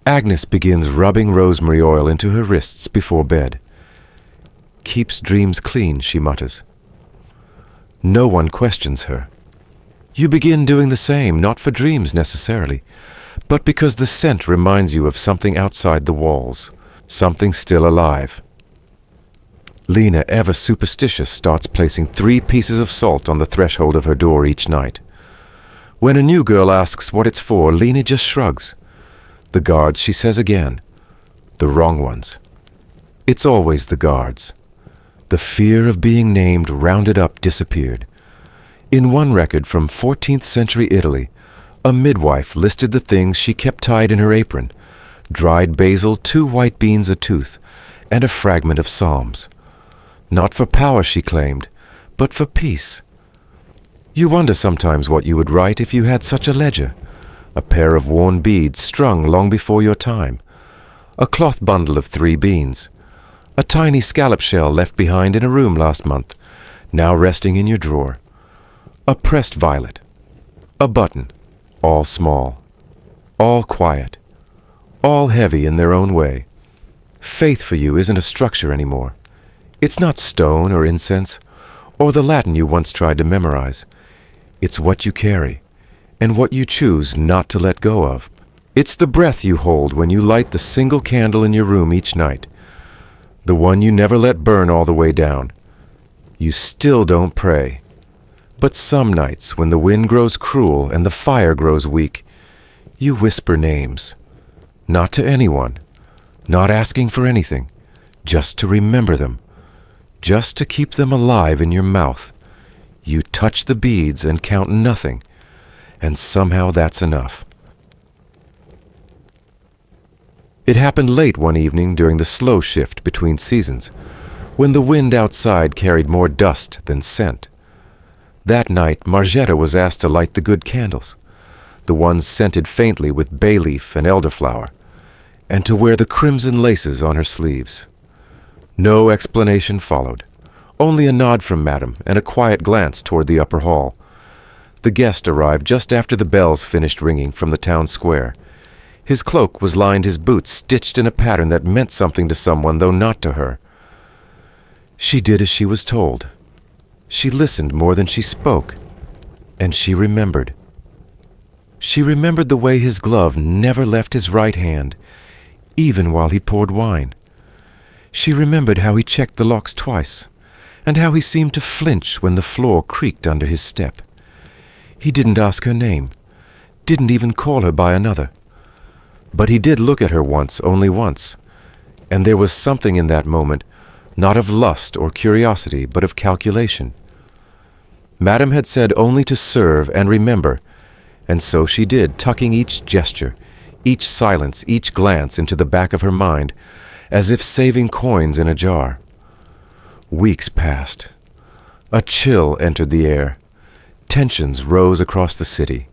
Agnes begins rubbing rosemary oil into her wrists before bed. Keeps dreams clean, she mutters. No one questions her. You begin doing the same, not for dreams necessarily, but because the scent reminds you of something outside the walls, something still alive. Lena, ever superstitious, starts placing 3 pieces of salt on the threshold of her door each night. When a new girl asks what it's for, Lena just shrugs. The guards, she says again. The wrong ones. It's always the guards. The fear of being named rounded up disappeared. In one record from 14th century Italy, a midwife listed the things she kept tied in her apron: dried basil, 2 white beans a tooth, and a fragment of Psalms. Not for power, she claimed, but for peace. You wonder sometimes what you would write if you had such a ledger. A pair of worn beads strung long before your time. A cloth bundle of 3 beans. A tiny scallop shell left behind in a room last month, now resting in your drawer. A pressed violet. A button, all small. All quiet. All heavy in their own way. Faith for you isn't a structure anymore. It's not stone or incense, or the Latin you once tried to memorize. It's what you carry, and what you choose not to let go of. It's the breath you hold when you light the single candle in your room each night, the one you never let burn all the way down. You still don't pray. But some nights, when the wind grows cruel and the fire grows weak, you whisper names. Not to anyone, not asking for anything, just to remember them. Just to keep them alive in your mouth. You touch the beads and count nothing, and somehow that's enough. It happened late one evening during the slow shift between seasons, when the wind outside carried more dust than scent. That night, Marjeta was asked to light the good candles, the ones scented faintly with bay leaf and elderflower, and to wear the crimson laces on her sleeves. No explanation followed, only a nod from Madame and a quiet glance toward the upper hall. The guest arrived just after the bells finished ringing from the town square. His cloak was lined, his boots stitched in a pattern that meant something to someone, though not to her. She did as she was told. She listened more than she spoke, and she remembered. She remembered the way his glove never left his right hand, even while he poured wine. She remembered how he checked the locks twice, and how he seemed to flinch when the floor creaked under his step. He didn't ask her name, didn't even call her by another. But he did look at her once, only once, and there was something in that moment, not of lust or curiosity, but of calculation. Madame had said only to serve and remember, and so she did, tucking each gesture, each silence, each glance into the back of her mind, as if saving coins in a jar. Weeks passed. A chill entered the air. Tensions rose across the city.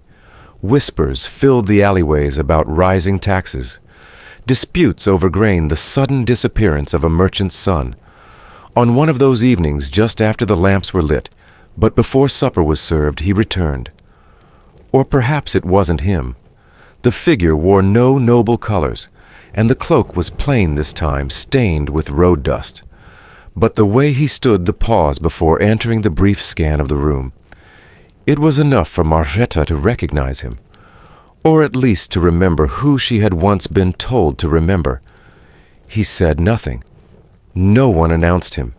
Whispers filled the alleyways about rising taxes. Disputes over grain, the sudden disappearance of a merchant's son. On one of those evenings, just after the lamps were lit, but before supper was served, he returned. Or perhaps it wasn't him. The figure wore no noble colors, and the cloak was plain this time, stained with road dust. But the way he stood the pause before entering the brief scan of the room, it was enough for Marjeta to recognize him, or at least to remember who she had once been told to remember. He said nothing. No one announced him.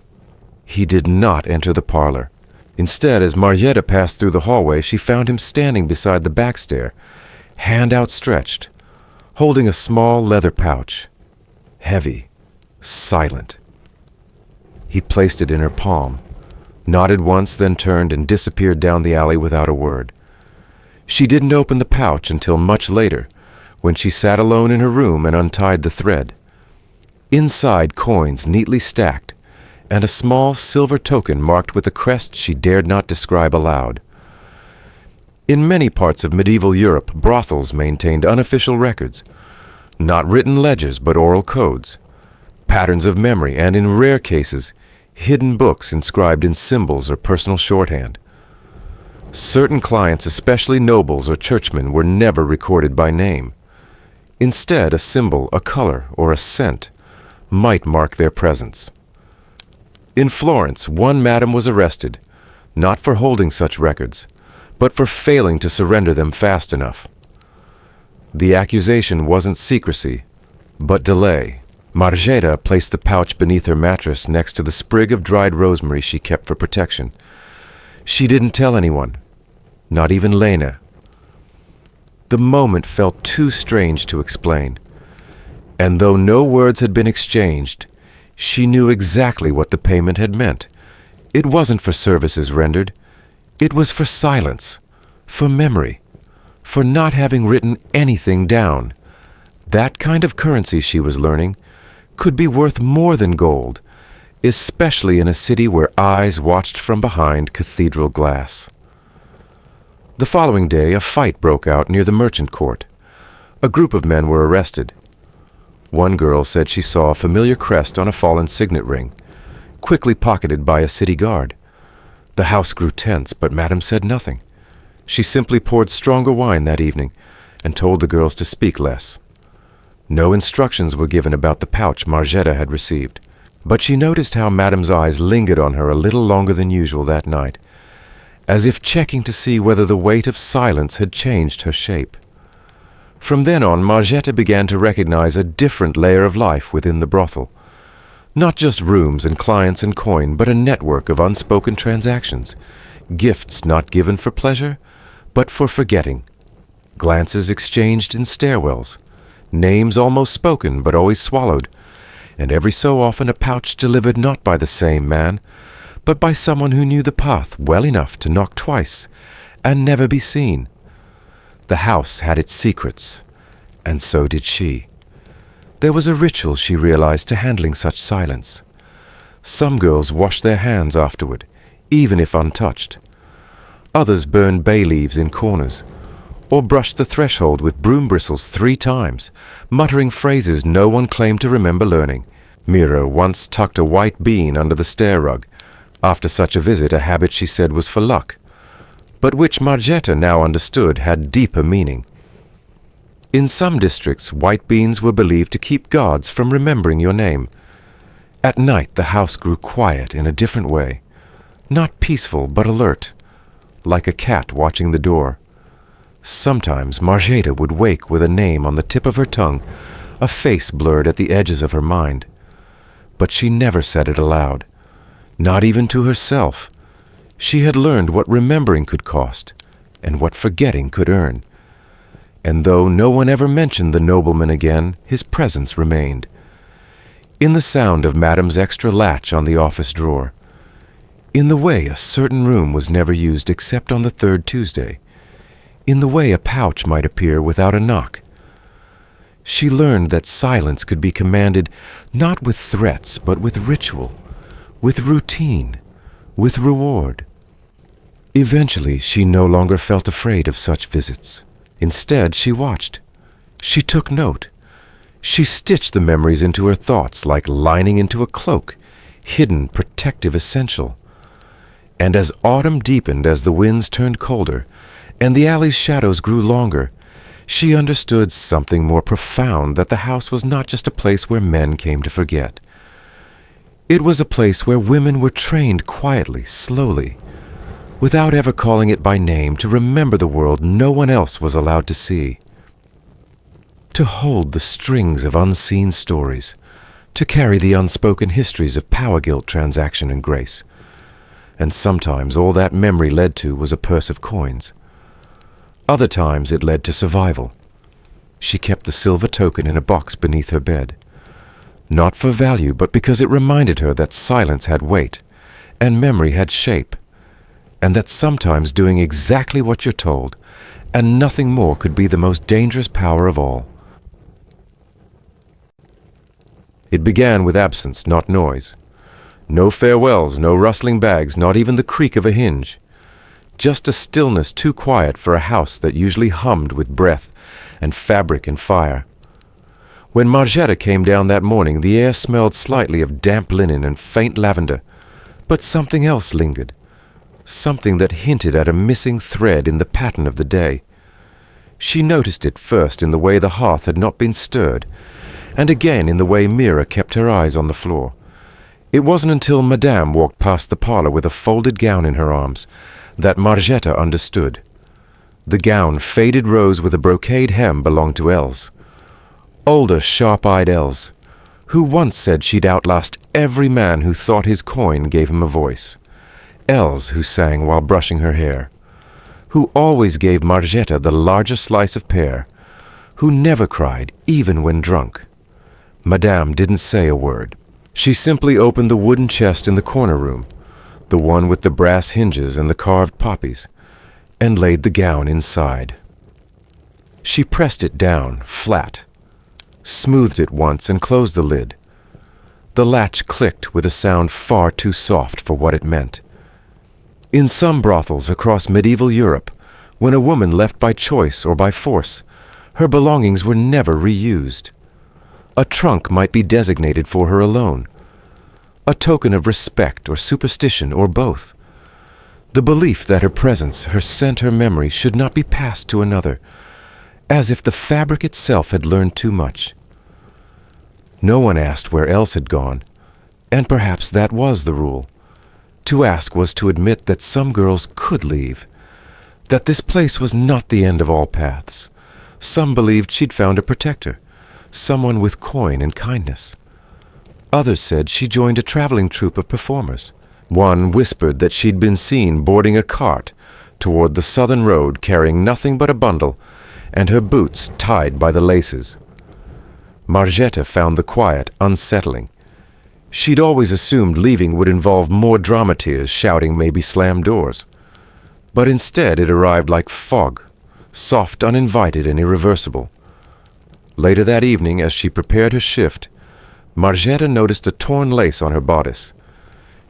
He did not enter the parlor. Instead, as Marjeta passed through the hallway, she found him standing beside the back stair, hand outstretched, holding a small leather pouch, heavy, silent. He placed it in her palm, nodded once, then turned and disappeared down the alley without a word. She didn't open the pouch until much later, when she sat alone in her room and untied the thread. Inside, coins neatly stacked, and a small silver token marked with a crest she dared not describe aloud. In many parts of medieval Europe, brothels maintained unofficial records, not written ledgers but oral codes, patterns of memory, and in rare cases, hidden books inscribed in symbols or personal shorthand. Certain clients, especially nobles or churchmen, were never recorded by name. Instead, a symbol, a color, or a scent might mark their presence. In Florence, one madam was arrested, not for holding such records, but for failing to surrender them fast enough. The accusation wasn't secrecy, but delay. Marjeta placed the pouch beneath her mattress next to the sprig of dried rosemary she kept for protection. She didn't tell anyone, not even Lena. The moment felt too strange to explain, and though no words had been exchanged, she knew exactly what the payment had meant. It wasn't for services rendered. It was for silence, for memory, for not having written anything down. That kind of currency, she was learning, could be worth more than gold, especially in a city where eyes watched from behind cathedral glass. The following day, a fight broke out near the merchant court. A group of men were arrested. One girl said she saw a familiar crest on a fallen signet ring, quickly pocketed by a city guard. The house grew tense, but Madame said nothing. She simply poured stronger wine that evening and told the girls to speak less. No instructions were given about the pouch Marjeta had received, but she noticed how Madame's eyes lingered on her a little longer than usual that night, as if checking to see whether the weight of silence had changed her shape. From then on, Marjeta began to recognize a different layer of life within the brothel. Not just rooms and clients and coin, but a network of unspoken transactions, gifts not given for pleasure, but for forgetting, glances exchanged in stairwells, names almost spoken but always swallowed, and every so often a pouch delivered not by the same man, but by someone who knew the path well enough to knock twice and never be seen. The house had its secrets, and so did she. There was a ritual, she realized, to handling such silence. Some girls washed their hands afterward, even if untouched. Others burned bay leaves in corners, or brushed the threshold with broom bristles 3 times, muttering phrases no one claimed to remember learning. Mira once tucked a white bean under the stair rug, after such a visit, a habit she said was for luck, but which Marjeta now understood had deeper meaning. In some districts, white beans were believed to keep gods from remembering your name. At night, the house grew quiet in a different way, not peaceful but alert, like a cat watching the door. Sometimes Marjeta would wake with a name on the tip of her tongue, a face blurred at the edges of her mind. But she never said it aloud, not even to herself. She had learned what remembering could cost, and what forgetting could earn. And though no one ever mentioned the nobleman again, his presence remained. In the sound of Madame's extra latch on the office drawer, in the way a certain room was never used except on the third Tuesday, in the way a pouch might appear without a knock. She learned that silence could be commanded not with threats but with ritual, with routine, with reward. Eventually, she no longer felt afraid of such visits. Instead, she watched. She took note. She stitched the memories into her thoughts like lining into a cloak, hidden, protective, essential. And as autumn deepened, as the winds turned colder, and the alley's shadows grew longer, she understood something more profound, that the house was not just a place where men came to forget. It was a place where women were trained quietly, slowly, without ever calling it by name, to remember the world no one else was allowed to see, to hold the strings of unseen stories, to carry the unspoken histories of power, guilt, transaction, and grace. And sometimes all that memory led to was a purse of coins. Other times it led to survival. She kept the silver token in a box beneath her bed, not for value, but because it reminded her that silence had weight, and memory had shape, and that sometimes doing exactly what you're told, and nothing more, could be the most dangerous power of all. It began with absence, not noise. No farewells, no rustling bags, not even the creak of a hinge. Just a stillness too quiet for a house that usually hummed with breath and fabric and fire. When Marjeta came down that morning, the air smelled slightly of damp linen and faint lavender, but something else lingered, something that hinted at a missing thread in the pattern of the day. She noticed it first in the way the hearth had not been stirred, and again in the way Mira kept her eyes on the floor. It wasn't until Madame walked past the parlor with a folded gown in her arms that Marjeta understood. The gown, faded rose with a brocade hem, belonged to Els. Older, sharp-eyed Els, who once said she'd outlast every man who thought his coin gave him a voice. Els who sang while brushing her hair, who always gave Marjeta the larger slice of pear, who never cried, even when drunk. Madame didn't say a word. She simply opened the wooden chest in the corner room, the one with the brass hinges and the carved poppies, and laid the gown inside. She pressed it down, flat, smoothed it once and closed the lid. The latch clicked with a sound far too soft for what it meant. In some brothels across medieval Europe, when a woman left by choice or by force, her belongings were never reused. A trunk might be designated for her alone, a token of respect or superstition or both. The belief that her presence, her scent, her memory should not be passed to another, as if the fabric itself had learned too much. No one asked where Els had gone, and perhaps that was the rule. To ask was to admit that some girls could leave, that this place was not the end of all paths. Some believed she'd found a protector, someone with coin and kindness. Others said she joined a traveling troupe of performers. One whispered that she'd been seen boarding a cart toward the southern road, carrying nothing but a bundle, and her boots tied by the laces. Marjeta found the quiet unsettling. She'd always assumed leaving would involve more dramateers shouting, maybe slam doors. But instead it arrived like fog, soft, uninvited, and irreversible. Later that evening, as she prepared her shift, Marjeta noticed a torn lace on her bodice.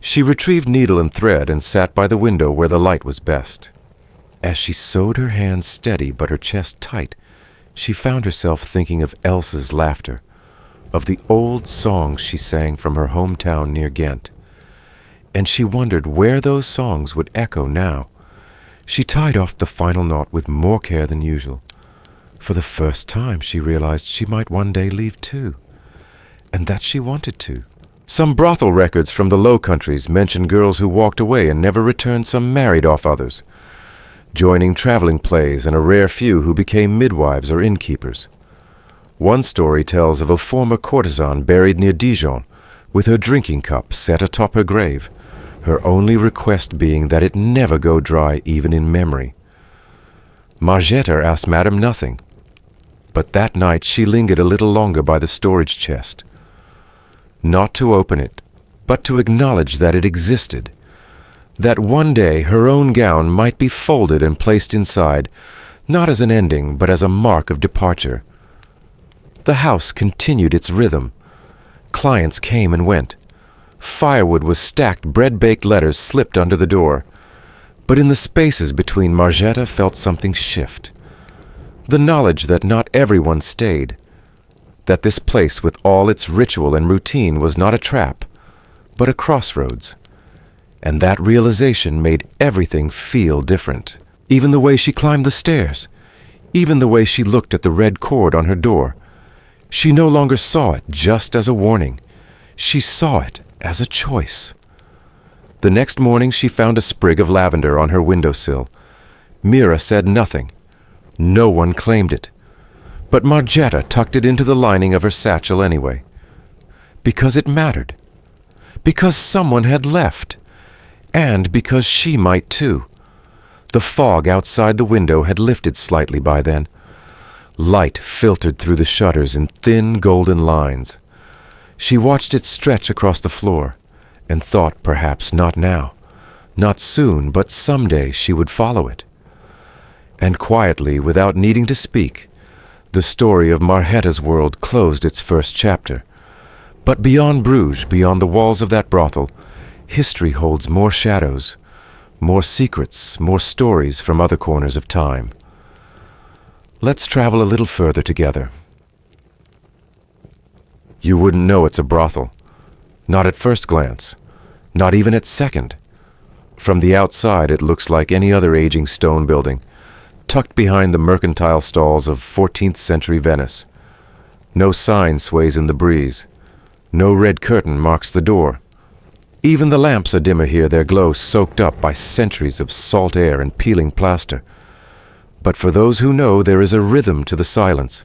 She retrieved needle and thread and sat by the window where the light was best. As she sewed, her hands steady but her chest tight, she found herself thinking of Elsa's laughter, of the old songs she sang from her hometown near Ghent. And she wondered where those songs would echo now. She tied off the final knot with more care than usual. For the first time she realized she might one day leave too, and that she wanted to. Some brothel records from the Low Countries mention girls who walked away and never returned, some married off others, joining traveling plays, and a rare few who became midwives or innkeepers. One story tells of a former courtesan buried near Dijon, with her drinking cup set atop her grave, her only request being that it never go dry even in memory. Marjeta asked Madame nothing, but that night she lingered a little longer by the storage chest. Not to open it, but to acknowledge that it existed, that one day her own gown might be folded and placed inside, not as an ending, but as a mark of departure. The house continued its rhythm. Clients came and went. Firewood was stacked, bread-baked letters slipped under the door. But in the spaces between, Marjeta felt something shift. The knowledge that not everyone stayed, that this place with all its ritual and routine was not a trap, but a crossroads. And that realization made everything feel different. Even the way she climbed the stairs, even the way she looked at the red cord on her door. She no longer saw it just as a warning. She saw it as a choice. The next morning she found a sprig of lavender on her windowsill. Mira said nothing. No one claimed it. But Marjeta tucked it into the lining of her satchel anyway. Because it mattered. Because someone had left. And because she might too. The fog outside the window had lifted slightly by then. Light filtered through the shutters in thin golden lines. She watched it stretch across the floor, and thought perhaps not now, not soon, but someday she would follow it. And quietly, without needing to speak, the story of Marjeta's world closed its first chapter. But beyond Bruges, beyond the walls of that brothel, history holds more shadows, more secrets, more stories from other corners of time. Let's travel a little further together. You wouldn't know it's a brothel. Not at first glance. Not even at second. From the outside, it looks like any other aging stone building, tucked behind the mercantile stalls of 14th century Venice. No sign sways in the breeze. No red curtain marks the door. Even the lamps are dimmer here, their glow soaked up by centuries of salt air and peeling plaster. But for those who know, there is a rhythm to the silence,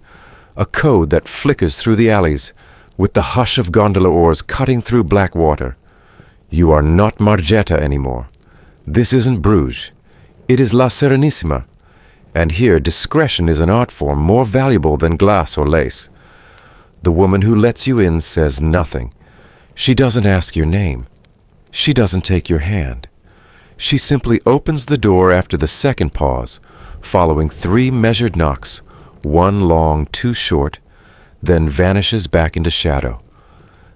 a code that flickers through the alleys, with the hush of gondola oars cutting through black water. You are not Marjeta anymore. This isn't Bruges. It is La Serenissima. And here discretion is an art form more valuable than glass or lace. The woman who lets you in says nothing. She doesn't ask your name. She doesn't take your hand. She simply opens the door after the second pause, following 3 measured knocks, one long, 2 short, then vanishes back into shadow.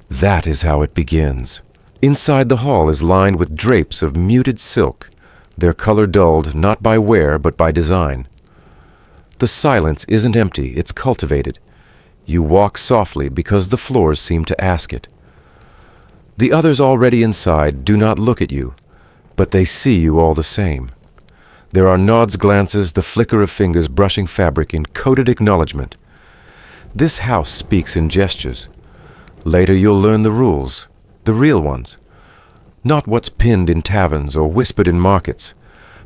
That is how it begins. Inside the hall is lined with drapes of muted silk, their color dulled not by wear but by design. The silence isn't empty, it's cultivated. You walk softly because the floors seem to ask it. The others already inside do not look at you, but they see you all the same. There are nods, glances, the flicker of fingers brushing fabric in coded acknowledgement. This house speaks in gestures. Later you'll learn the rules, the real ones. Not what's pinned in taverns or whispered in markets,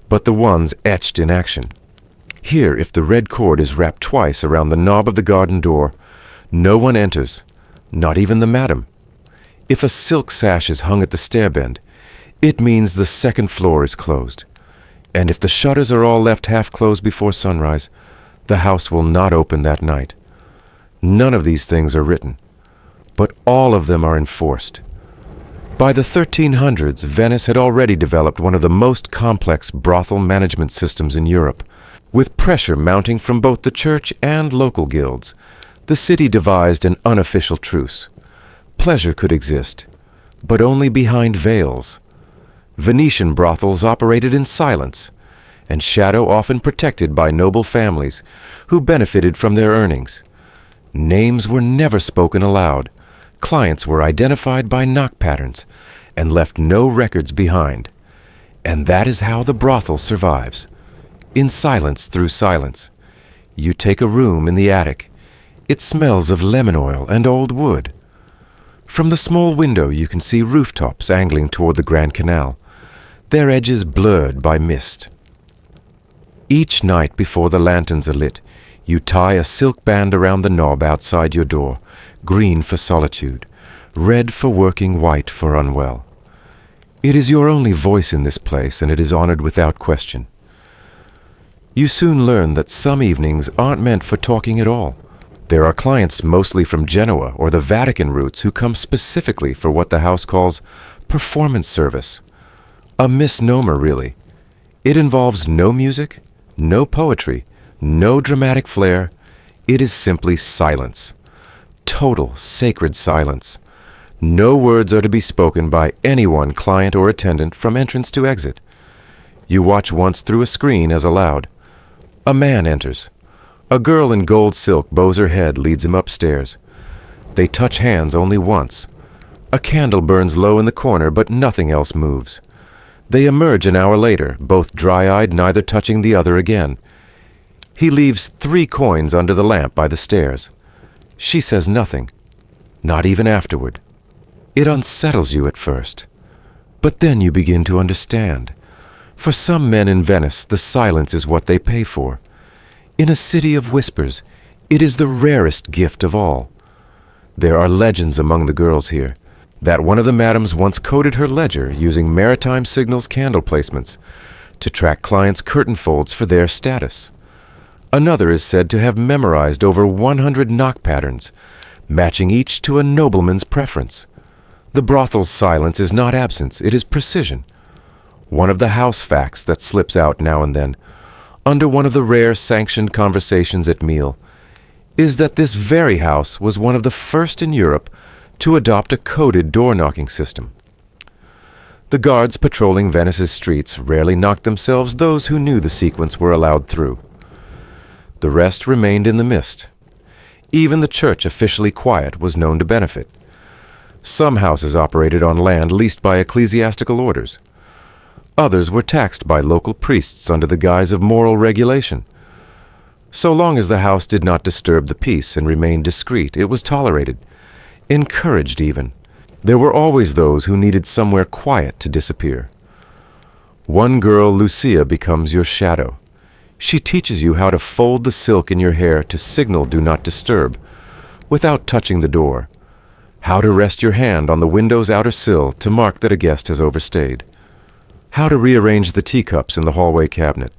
but the ones etched in action. Here, if the red cord is wrapped twice around the knob of the garden door, no one enters, not even the madam. If a silk sash is hung at the stair bend, it means the second floor is closed. And if the shutters are all left half closed before sunrise, the house will not open that night. None of these things are written, but all of them are enforced. By the 1300s, Venice had already developed one of the most complex brothel management systems in Europe. With pressure mounting from both the church and local guilds, the city devised an unofficial truce. Pleasure could exist, but only behind veils. Venetian brothels operated in silence, and shadow often protected by noble families who benefited from their earnings. Names were never spoken aloud. Clients were identified by knock patterns and left no records behind. And that is how the brothel survives. In silence through silence. You take a room in the attic. It smells of lemon oil and old wood. From the small window you can see rooftops angling toward the Grand Canal, their edges blurred by mist. Each night before the lanterns are lit, you tie a silk band around the knob outside your door, green for solitude, red for working, white for unwell. It is your only voice in this place, and it is honored without question. You soon learn that some evenings aren't meant for talking at all. There are clients mostly from Genoa or the Vatican routes who come specifically for what the house calls performance service. A misnomer, really. It involves no music, no poetry, no dramatic flair. It is simply silence. Total, sacred silence. No words are to be spoken by anyone, client or attendant, from entrance to exit. You watch once through a screen as allowed. A man enters. A girl in gold silk bows her head, leads him upstairs. They touch hands only once. A candle burns low in the corner, but nothing else moves. They emerge an hour later, both dry-eyed, neither touching the other again. He leaves 3 coins under the lamp by the stairs. She says nothing, not even afterward. It unsettles you at first, but then you begin to understand. For some men in Venice, the silence is what they pay for. In a city of whispers, it is the rarest gift of all. There are legends among the girls here, that one of the madams once coded her ledger using maritime signals candle placements to track clients' curtain folds for their status. Another is said to have memorized over 100 knock patterns, matching each to a nobleman's preference. The brothel's silence is not absence, it is precision. One of the house facts that slips out now and then, under one of the rare sanctioned conversations at meal, is that this very house was one of the first in Europe to adopt a coded door-knocking system. The guards patrolling Venice's streets rarely knocked themselves. Those who knew the sequence were allowed through. The rest remained in the mist. Even the church, officially quiet, was known to benefit. Some houses operated on land leased by ecclesiastical orders. Others were taxed by local priests under the guise of moral regulation. So long as the house did not disturb the peace and remained discreet, it was tolerated, encouraged even. There were always those who needed somewhere quiet to disappear. One girl, Lucia, becomes your shadow. She teaches you how to fold the silk in your hair to signal "do not disturb" without touching the door, how to rest your hand on the window's outer sill to mark that a guest has overstayed, how to rearrange the teacups in the hallway cabinet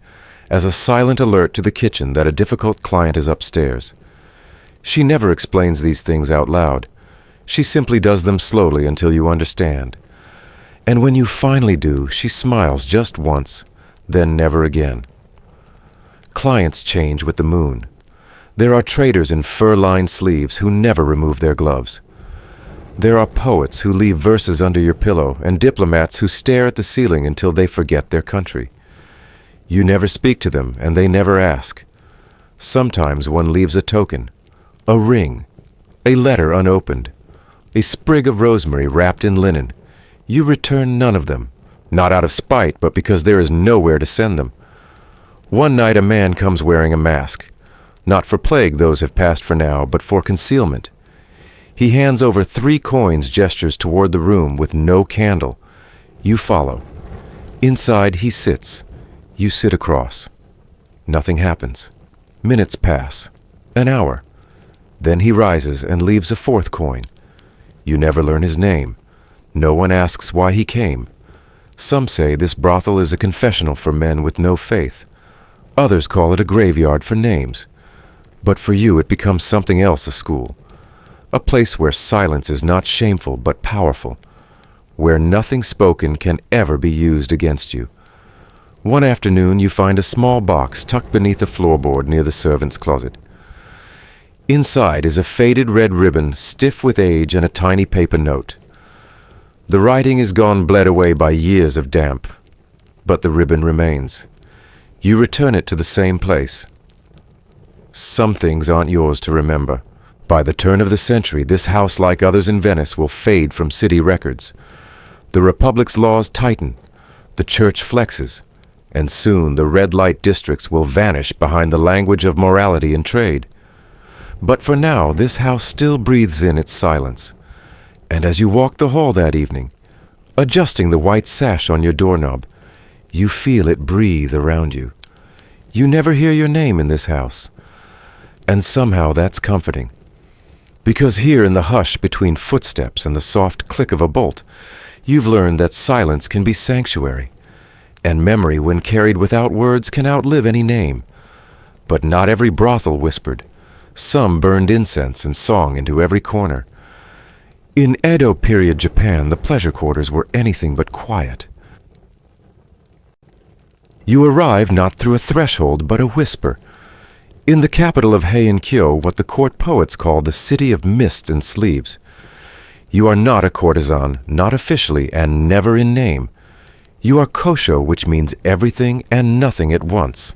as a silent alert to the kitchen that a difficult client is upstairs. She never explains these things out loud. She simply does them slowly until you understand. And when you finally do, she smiles just once, then never again. Clients change with the moon. There are traders in fur-lined sleeves who never remove their gloves. There are poets who leave verses under your pillow, and diplomats who stare at the ceiling until they forget their country. You never speak to them, and they never ask. Sometimes one leaves a token, a ring, a letter unopened, a sprig of rosemary wrapped in linen. You return none of them, not out of spite, but because there is nowhere to send them. One night a man comes wearing a mask, not for plague, those have passed for now, but for concealment. He hands over 3 coins, gestures toward the room with no candle. You follow. Inside he sits. You sit across. Nothing happens. Minutes pass. An hour. Then he rises and leaves a 4th coin. You never learn his name. No one asks why he came. Some say this brothel is a confessional for men with no faith. Others call it a graveyard for names. But for you it becomes something else, a school. A place where silence is not shameful but powerful. Where nothing spoken can ever be used against you. One afternoon you find a small box tucked beneath a floorboard near the servant's closet. Inside is a faded red ribbon, stiff with age, and a tiny paper note. The writing is gone, bled away by years of damp, but the ribbon remains. You return it to the same place. Some things aren't yours to remember. By the turn of the century, this house, like others in Venice, will fade from city records. The Republic's laws tighten, the church flexes, and soon the red light districts will vanish behind the language of morality and trade. But for now, this house still breathes in its silence. And as you walk the hall that evening, adjusting the white sash on your doorknob, you feel it breathe around you. You never hear your name in this house. And somehow that's comforting. Because here in the hush between footsteps and the soft click of a bolt, you've learned that silence can be sanctuary, and memory, when carried without words, can outlive any name. But not every brothel whispered. Some burned incense and song into every corner. In Edo period Japan, the pleasure quarters were anything but quiet. You arrive not through a threshold, but a whisper. In the capital of Heian, what the court poets call the city of mist and sleeves. You are not a courtesan, not officially, and never in name. You are kosho, which means everything and nothing at once.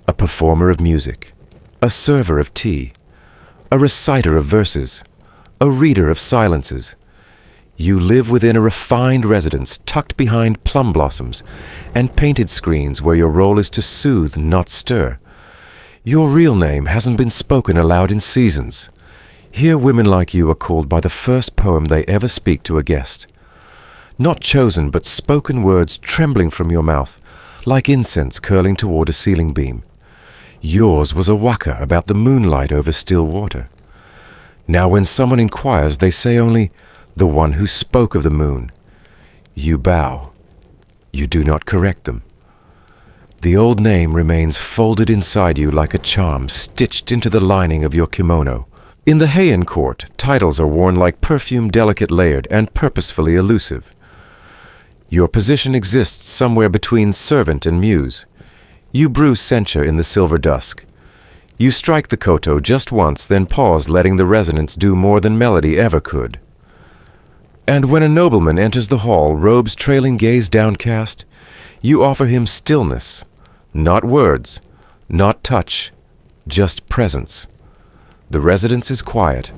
A performer of music, a server of tea, a reciter of verses, a reader of silences. You live within a refined residence tucked behind plum blossoms and painted screens where your role is to soothe, not stir. Your real name hasn't been spoken aloud in seasons. Here women like you are called by the first poem they ever speak to a guest. Not chosen, but spoken words trembling from your mouth, like incense curling toward a ceiling beam. Yours was a waka about the moonlight over still water. Now when someone inquires, they say only, "The one who spoke of the moon." You bow. You do not correct them. The old name remains folded inside you like a charm stitched into the lining of your kimono. In the Heian court, titles are worn like perfume, delicate, layered, and purposefully elusive. Your position exists somewhere between servant and muse. You brew sencha in the silver dusk. You strike the koto just once, then pause, letting the resonance do more than melody ever could. And when a nobleman enters the hall, robes trailing, gaze downcast, you offer him stillness, not words, not touch, just presence. The residence is quiet,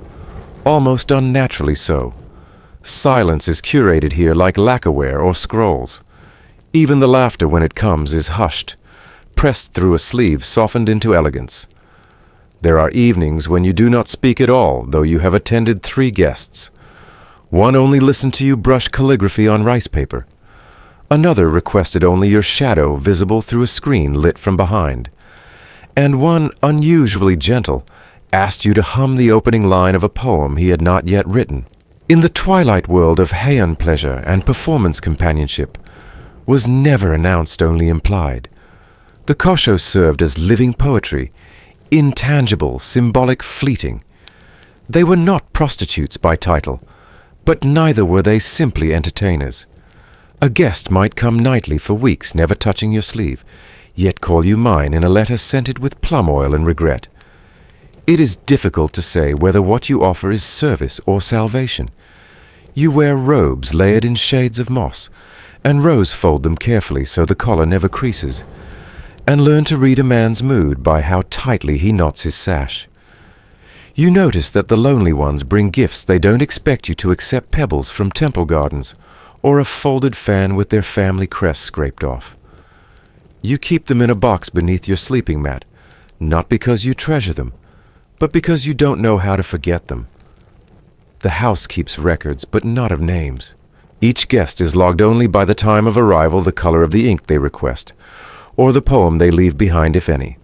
almost unnaturally so. Silence is curated here like lacquerware or scrolls. Even the laughter, when it comes, is hushed, pressed through a sleeve softened into elegance. There are evenings when you do not speak at all, though you have attended 3 guests. One only listened to you brush calligraphy on rice paper. Another requested only your shadow visible through a screen lit from behind. And one, unusually gentle, asked you to hum the opening line of a poem he had not yet written. In the twilight world of Heian pleasure and performance companionship was never announced, only implied. The kosho served as living poetry, intangible, symbolic, fleeting. They were not prostitutes by title, but neither were they simply entertainers. A guest might come nightly for weeks, never touching your sleeve, yet call you mine in a letter scented with plum oil and regret. It is difficult to say whether what you offer is service or salvation. You wear robes layered in shades of moss, and rose fold them carefully so the collar never creases, and learn to read a man's mood by how tightly he knots his sash. You notice that the lonely ones bring gifts they don't expect you to accept: pebbles from temple gardens, or a folded fan with their family crest scraped off. You keep them in a box beneath your sleeping mat, not because you treasure them, but because you don't know how to forget them. The house keeps records, but not of names. Each guest is logged only by the time of arrival, the color of the ink they request, or the poem they leave behind, if any.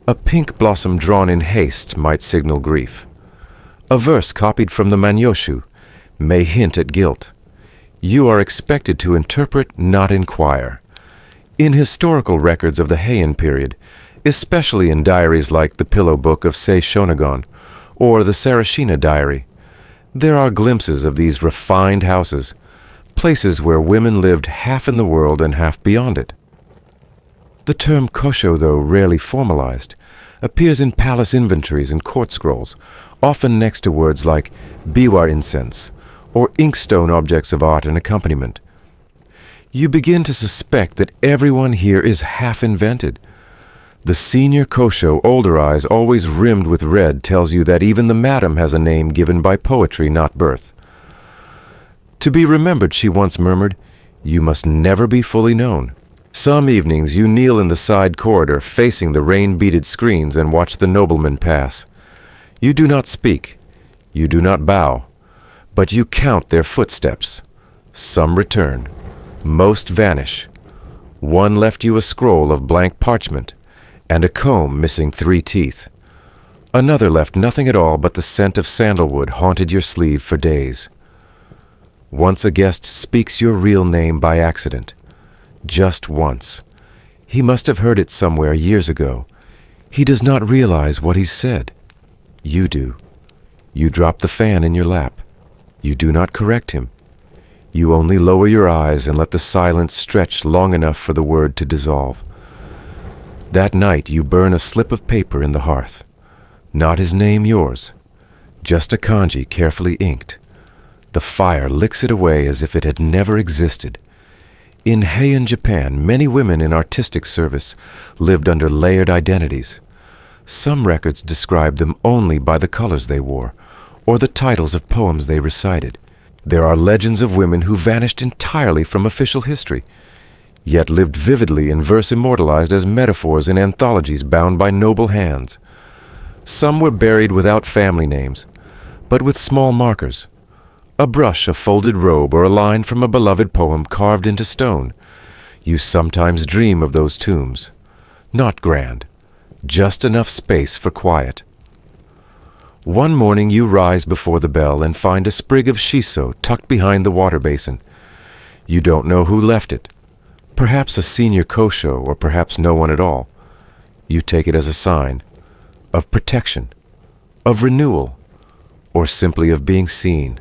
A pink blossom drawn in haste might signal grief. A verse copied from the Manyoshu may hint at guilt. You are expected to interpret, not inquire. In historical records of the Heian period, especially in diaries like the Pillow Book of Sei Shonagon or the Sarashina Diary, there are glimpses of these refined houses, places where women lived half in the world and half beyond it. The term kosho, though rarely formalized, appears in palace inventories and court scrolls, often next to words like biwa incense or inkstone objects of art and accompaniment. You begin to suspect that everyone here is half invented. The senior kosho, older eyes always rimmed with red, tells you that even the madam has a name given by poetry, not birth. To be remembered, she once murmured, you must never be fully known. Some evenings you kneel in the side corridor, facing the rain-beaded screens, and watch the noblemen pass. You do not speak. You do not bow. But you count their footsteps. Some return. Most vanish. One left you a scroll of blank parchment and a comb missing 3 teeth. Another left nothing at all but the scent of sandalwood haunted your sleeve for days. Once a guest speaks your real name by accident. Just once. He must have heard it somewhere years ago. He does not realize what he's said. You do. You drop the fan in your lap. You do not correct him. You only lower your eyes and let the silence stretch long enough for the word to dissolve. That night you burn a slip of paper in the hearth. Not his name yours. Just a kanji carefully inked. The fire licks it away as if it had never existed. In Heian, Japan, many women in artistic service lived under layered identities. Some records described them only by the colors they wore, or the titles of poems they recited. There are legends of women who vanished entirely from official history, yet lived vividly in verse immortalized as metaphors in anthologies bound by noble hands. Some were buried without family names, but with small markers. A brush, a folded robe, or a line from a beloved poem carved into stone. You sometimes dream of those tombs. Not grand, just enough space for quiet. One morning you rise before the bell and find a sprig of shiso tucked behind the water basin. You don't know who left it. Perhaps a senior kosho, or perhaps no one at all. You take it as a sign of protection, of renewal, or simply of being seen.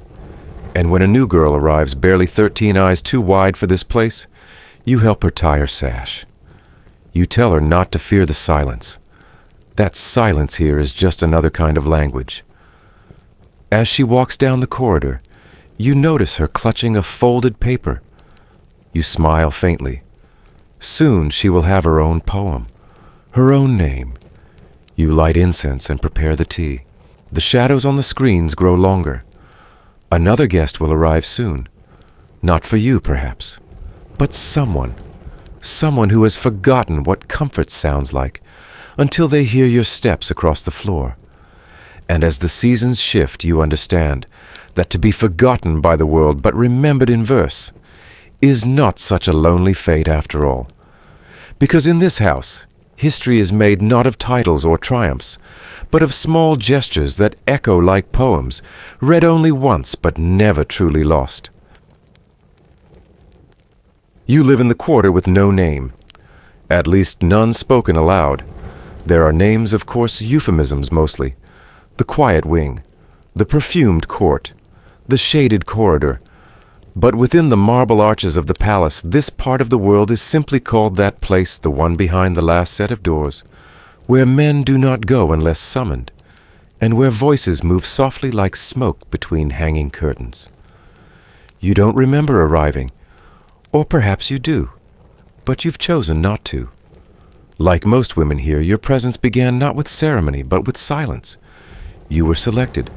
And when a new girl arrives barely 13 eyes too wide for this place, you help her tie her sash. You tell her not to fear the silence. That silence here is just another kind of language. As she walks down the corridor, you notice her clutching a folded paper. You smile faintly. Soon she will have her own poem, her own name. You light incense and prepare the tea. The shadows on the screens grow longer. Another guest will arrive soon. Not for you, perhaps, but someone who has forgotten what comfort sounds like until they hear your steps across the floor. And as the seasons shift, you understand that to be forgotten by the world but remembered in verse is not such a lonely fate after all. Because in this house, history is made not of titles or triumphs, but of small gestures that echo like poems, read only once but never truly lost. You live in the quarter with no name, at least none spoken aloud. There are names, of course, euphemisms mostly. The quiet wing, the perfumed court, the shaded corridor. But within the marble arches of the palace, this part of the world is simply called that place, the one behind the last set of doors, where men do not go unless summoned, and where voices move softly like smoke between hanging curtains. You don't remember arriving, or perhaps you do, but you've chosen not to. Like most women here, your presence began not with ceremony, but with silence. You were selected,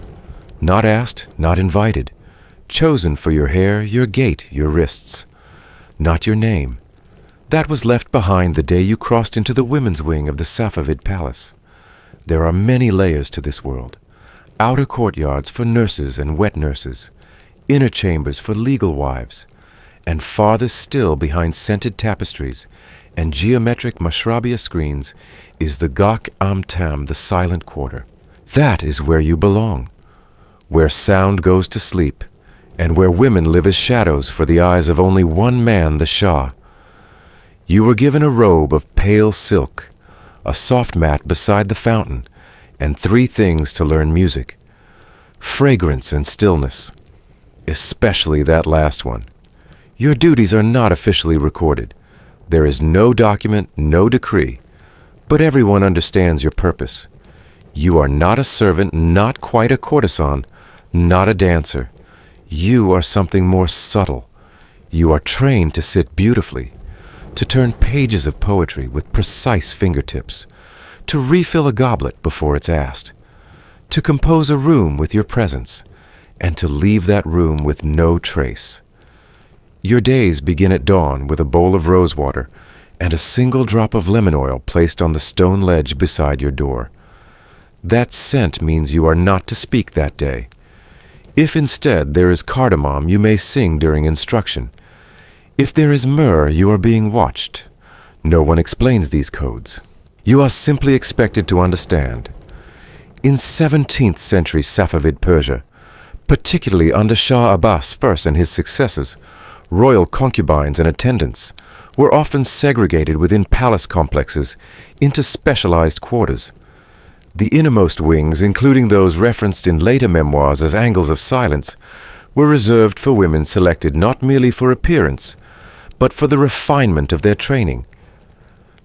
not asked, not invited, chosen for your hair, your gait, your wrists, not your name. That was left behind the day you crossed into the women's wing of the Safavid Palace. There are many layers to this world. Outer courtyards for nurses and wet nurses, inner chambers for legal wives, and farthest still behind scented tapestries and geometric mashrabia screens is the Gak Am Tam, the silent quarter. That is where you belong, where sound goes to sleep, and where women live as shadows for the eyes of only one man, the Shah. You were given a robe of pale silk, a soft mat beside the fountain, and 3 things to learn music: fragrance and stillness, especially that last one. Your duties are not officially recorded. There is no document, no decree, but everyone understands your purpose. You are not a servant, not quite a courtesan, not a dancer. You are something more subtle. You are trained to sit beautifully, to turn pages of poetry with precise fingertips, to refill a goblet before it's asked, to compose a room with your presence, and to leave that room with no trace. Your days begin at dawn with a bowl of rosewater and a single drop of lemon oil placed on the stone ledge beside your door. That scent means you are not to speak that day. If instead there is cardamom, you may sing during instruction. If there is myrrh, you are being watched. No one explains these codes. You are simply expected to understand. In 17th century Safavid Persia, particularly under Shah Abbas I and his successors, royal concubines and attendants were often segregated within palace complexes into specialized quarters. The innermost wings, including those referenced in later memoirs as angles of silence, were reserved for women selected not merely for appearance, but for the refinement of their training.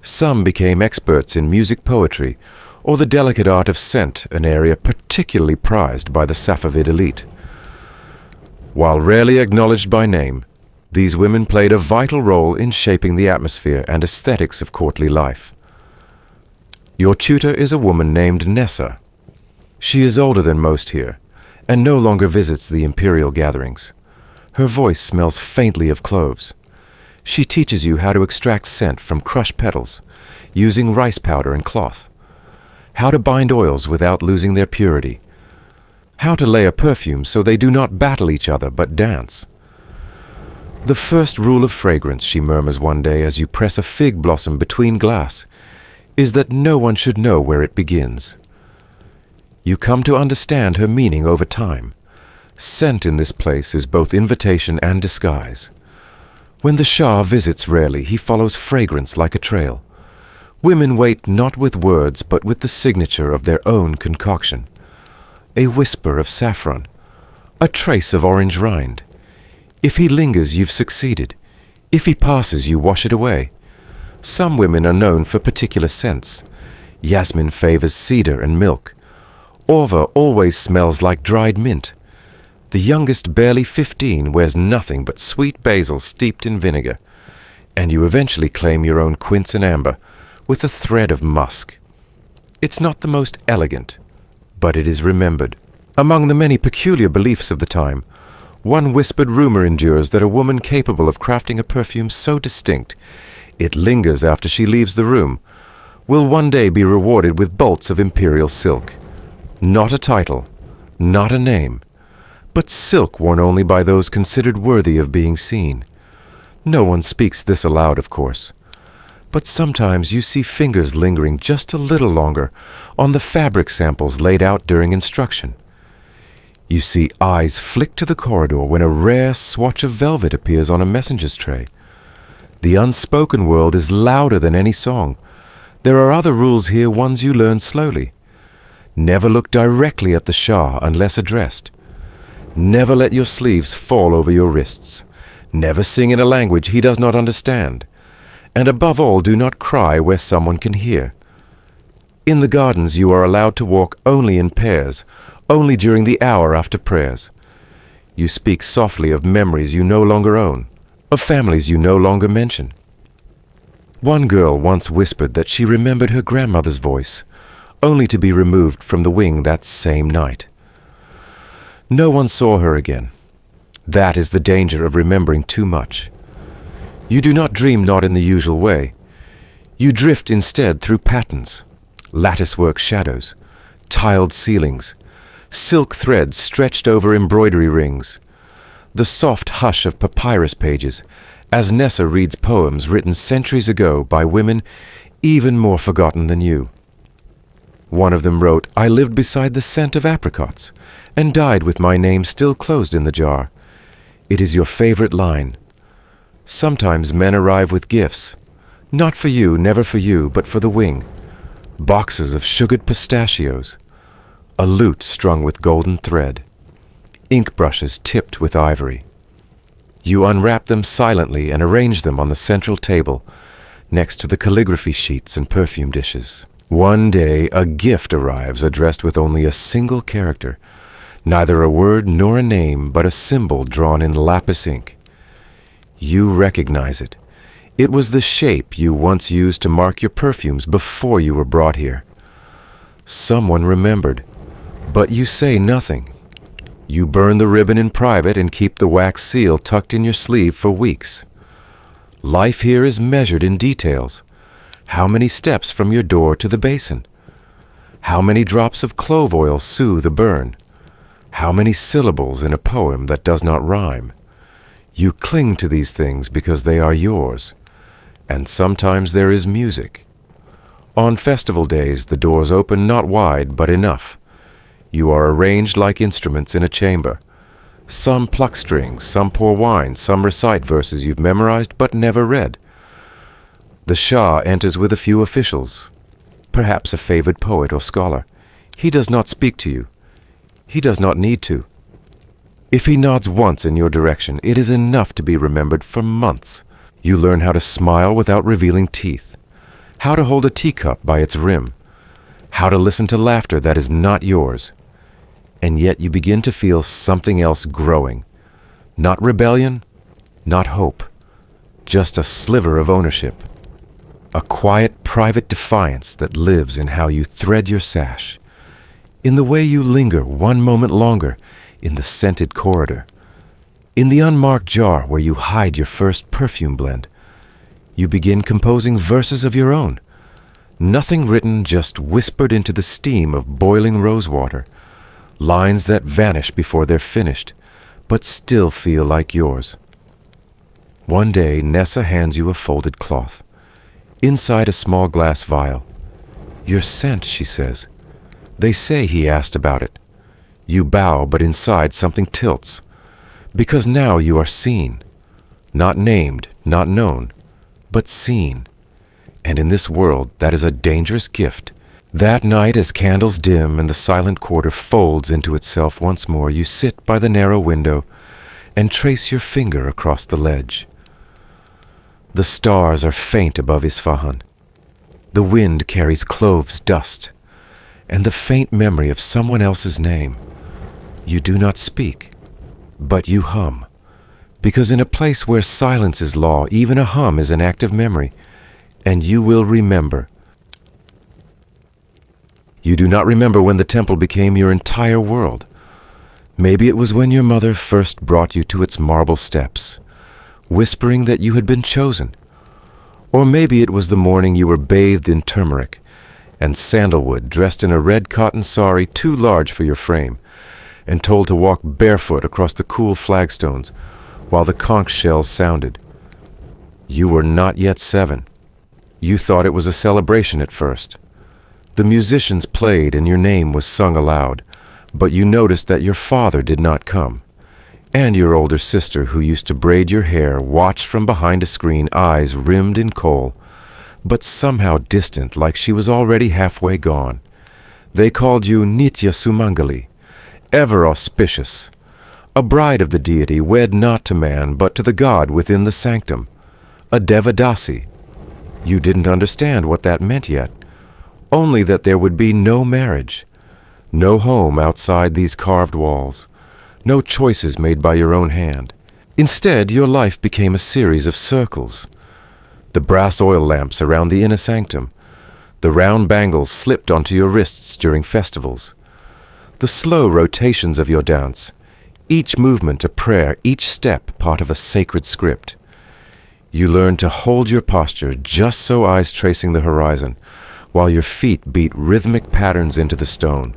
Some became experts in music poetry or the delicate art of scent, an area particularly prized by the Safavid elite. While rarely acknowledged by name, these women played a vital role in shaping the atmosphere and aesthetics of courtly life. Your tutor is a woman named Nessa. She is older than most here, and no longer visits the imperial gatherings. Her voice smells faintly of cloves. She teaches you how to extract scent from crushed petals, using rice powder and cloth, how to bind oils without losing their purity, how to layer perfumes so they do not battle each other but dance. The first rule of fragrance, she murmurs one day as you press a fig blossom between glass, is that no one should know where it begins. You come to understand her meaning over time. Scent in this place is both invitation and disguise. When the Shah visits rarely, he follows fragrance like a trail. Women wait not with words, but with the signature of their own concoction. A whisper of saffron, a trace of orange rind. If he lingers, you've succeeded. If he passes, you wash it away. Some women are known for particular scents. Yasmin favors cedar and milk. Orva always smells like dried mint. The youngest, barely 15, wears nothing but sweet basil steeped in vinegar. And you eventually claim your own quince and amber, with a thread of musk. It's not the most elegant, but it is remembered. Among the many peculiar beliefs of the time, one whispered rumor endures that a woman capable of crafting a perfume so distinct it lingers after she leaves the room will one day be rewarded with bolts of imperial silk. Not a title, not a name, but silk worn only by those considered worthy of being seen. No one speaks this aloud, of course. But sometimes you see fingers lingering just a little longer on the fabric samples laid out during instruction. You see eyes flick to the corridor when a rare swatch of velvet appears on a messenger's tray. The unspoken world is louder than any song. There are other rules here, ones you learn slowly. Never look directly at the Shah unless addressed. Never let your sleeves fall over your wrists. Never sing in a language he does not understand. And above all, do not cry where someone can hear. In the gardens, you are allowed to walk only in pairs, only during the hour after prayers. You speak softly of memories you no longer own, of families you no longer mention. One girl once whispered that she remembered her grandmother's voice, only to be removed from the wing that same night. No one saw her again. That is the danger of remembering too much. You do not dream not in the usual way. You drift instead through patterns, latticework shadows, tiled ceilings, silk threads stretched over embroidery rings, the soft hush of papyrus pages, as Nessa reads poems written centuries ago by women even more forgotten than you. One of them wrote, "I lived beside the scent of apricots, and died with my name still closed in the jar." It is your favorite line. Sometimes men arrive with gifts, not for you, never for you, but for the wing. Boxes of sugared pistachios, a lute strung with golden thread, ink brushes tipped with ivory. You unwrap them silently and arrange them on the central table, next to the calligraphy sheets and perfume dishes. One day a gift arrives addressed with only a single character, neither a word nor a name, but a symbol drawn in lapis ink. You recognize it. It was the shape you once used to mark your perfumes before you were brought here. Someone remembered, but you say nothing. You burn the ribbon in private and keep the wax seal tucked in your sleeve for weeks. Life here is measured in details. How many steps from your door to the basin? How many drops of clove oil soothe a burn? How many syllables in a poem that does not rhyme? You cling to these things because they are yours. And sometimes there is music. On festival days, the doors open not wide, but enough. You are arranged like instruments in a chamber. Some pluck strings, some pour wine, some recite verses you've memorized but never read. The Shah enters with a few officials, perhaps a favored poet or scholar. He does not speak to you. He does not need to. If he nods once in your direction, it is enough to be remembered for months. You learn how to smile without revealing teeth, how to hold a teacup by its rim, how to listen to laughter that is not yours. And yet you begin to feel something else growing. Not rebellion, not hope, just a sliver of ownership. A quiet, private defiance that lives in how you thread your sash, in the way you linger one moment longer in the scented corridor, in the unmarked jar where you hide your first perfume blend. You begin composing verses of your own. Nothing written, just whispered into the steam of boiling rosewater. Lines that vanish before they're finished, but still feel like yours. One day, Nessa hands you a folded cloth. Inside a small glass vial. "Your scent," she says. They say he asked about it. You bow, but inside something tilts. Because now you are seen. Not named, not known, but seen. And in this world, that is a dangerous gift. That night, as candles dim and the silent quarter folds into itself once more, you sit by the narrow window and trace your finger across the ledge. The stars are faint above Isfahan. The wind carries cloves dust, and the faint memory of someone else's name. You do not speak, but you hum, because in a place where silence is law, even a hum is an act of memory, and you will remember. You do not remember when the temple became your entire world. Maybe it was when your mother first brought you to its marble steps, whispering that you had been chosen. Or maybe it was the morning you were bathed in turmeric and sandalwood, dressed in a red cotton sari too large for your frame, and told to walk barefoot across the cool flagstones while the conch shells sounded. You were not yet 7. You thought it was a celebration at first. The musicians played and your name was sung aloud, but you noticed that your father did not come. And your older sister, who used to braid your hair, watched from behind a screen, eyes rimmed in kohl, but somehow distant, like she was already halfway gone. They called you Nitya Sumangali, ever auspicious, a bride of the deity wed not to man, but to the god within the sanctum, a devadasi. You didn't understand what that meant yet, only that there would be no marriage, no home outside these carved walls, no choices made by your own hand. Instead, your life became a series of circles. The brass oil lamps around the inner sanctum, the round bangles slipped onto your wrists during festivals, the slow rotations of your dance, each movement a prayer, each step part of a sacred script. You learned to hold your posture just so eyes tracing the horizon, while your feet beat rhythmic patterns into the stone.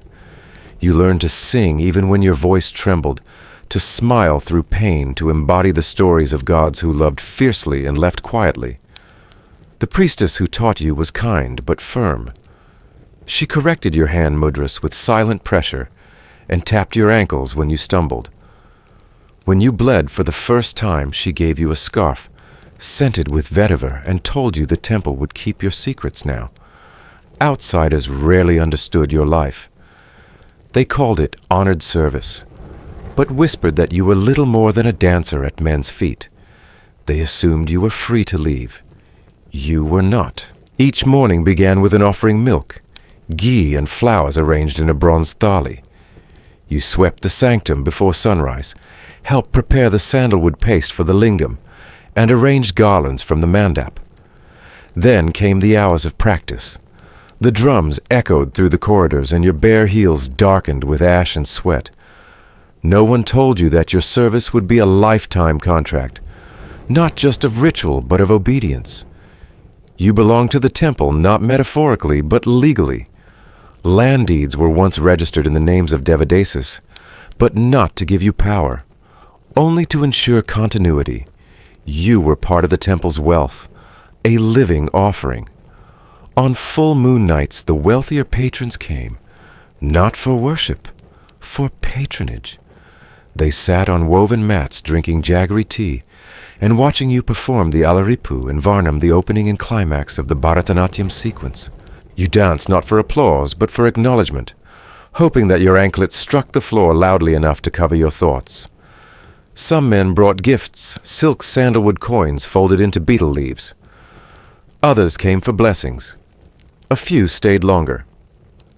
You learned to sing even when your voice trembled, to smile through pain, to embody the stories of gods who loved fiercely and left quietly. The priestess who taught you was kind but firm. She corrected your hand mudras with silent pressure and tapped your ankles when you stumbled. When you bled for the first time, she gave you a scarf, scented with vetiver, and told you the temple would keep your secrets now. Outsiders rarely understood your life. They called it honored service, but whispered that you were little more than a dancer at men's feet. They assumed you were free to leave. You were not. Each morning began with an offering milk, ghee and flowers arranged in a bronze thali. You swept the sanctum before sunrise, helped prepare the sandalwood paste for the lingam, and arranged garlands from the mandap. Then came the hours of practice. The drums echoed through the corridors, and your bare heels darkened with ash and sweat. No one told you that your service would be a lifetime contract, not just of ritual, but of obedience. You belonged to the temple, not metaphorically, but legally. Land deeds were once registered in the names of Devadasis, but not to give you power, only to ensure continuity. You were part of the temple's wealth, a living offering. On full moon nights, the wealthier patrons came, not for worship, for patronage. They sat on woven mats drinking jaggery tea and watching you perform the Alaripu and Varnam, the opening and climax of the Bharatanatyam sequence. You danced not for applause, but for acknowledgement, hoping that your anklets struck the floor loudly enough to cover your thoughts. Some men brought gifts, silk sandalwood coins folded into betel leaves. Others came for blessings. A few stayed longer.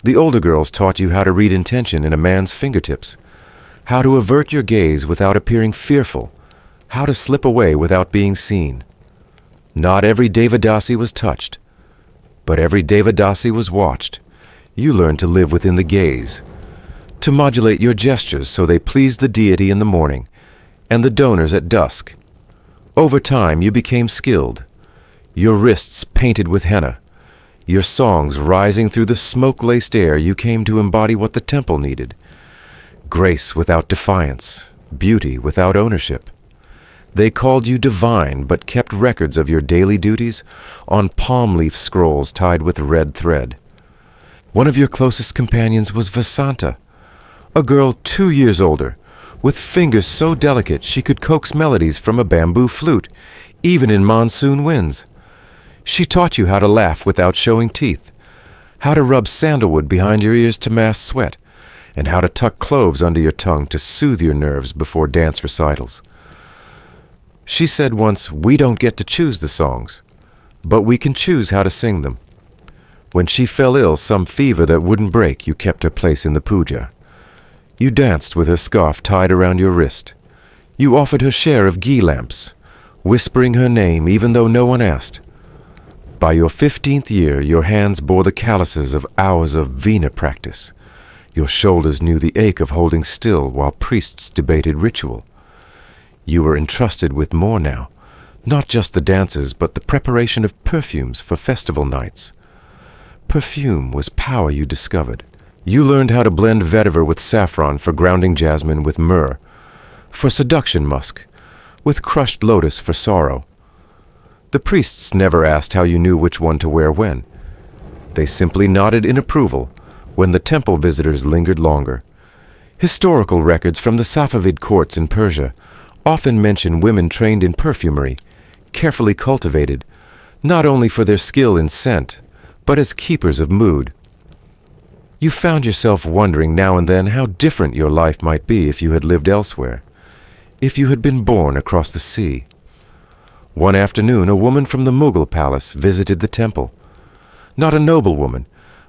The older girls taught you how to read intention in a man's fingertips, how to avert your gaze without appearing fearful, how to slip away without being seen. Not every Devadasi was touched, but every Devadasi was watched. You learned to live within the gaze, to modulate your gestures so they pleased the deity in the morning and the donors at dusk. Over time, you became skilled, your wrists painted with henna, your songs rising through the smoke-laced air. You came to embody what the temple needed: grace without defiance, beauty without ownership. They called you divine, but kept records of your daily duties on palm leaf scrolls tied with red thread. One of your closest companions was Vasanta, a girl 2 years older, with fingers so delicate she could coax melodies from a bamboo flute, even in monsoon winds. She taught you how to laugh without showing teeth, how to rub sandalwood behind your ears to mask sweat, and how to tuck cloves under your tongue to soothe your nerves before dance recitals. She said once, "We don't get to choose the songs, but we can choose how to sing them." When she fell ill, some fever that wouldn't break, you kept her place in the puja. You danced with her scarf tied around your wrist. You offered her share of ghee lamps, whispering her name even though no one asked. By your 15th year, your hands bore the calluses of hours of Vina practice. Your shoulders knew the ache of holding still while priests debated ritual. You were entrusted with more now, not just the dances, but the preparation of perfumes for festival nights. Perfume was power you discovered. You learned how to blend vetiver with saffron for grounding jasmine with myrrh, for seduction musk, with crushed lotus for sorrow. The priests never asked how you knew which one to wear when. They simply nodded in approval when the temple visitors lingered longer. Historical records from the Safavid courts in Persia often mention women trained in perfumery, carefully cultivated, not only for their skill in scent, but as keepers of mood. You found yourself wondering now and then how different your life might be if you had lived elsewhere, if you had been born across the sea. One afternoon, a woman from the Mughal palace visited the temple. Not a noblewoman,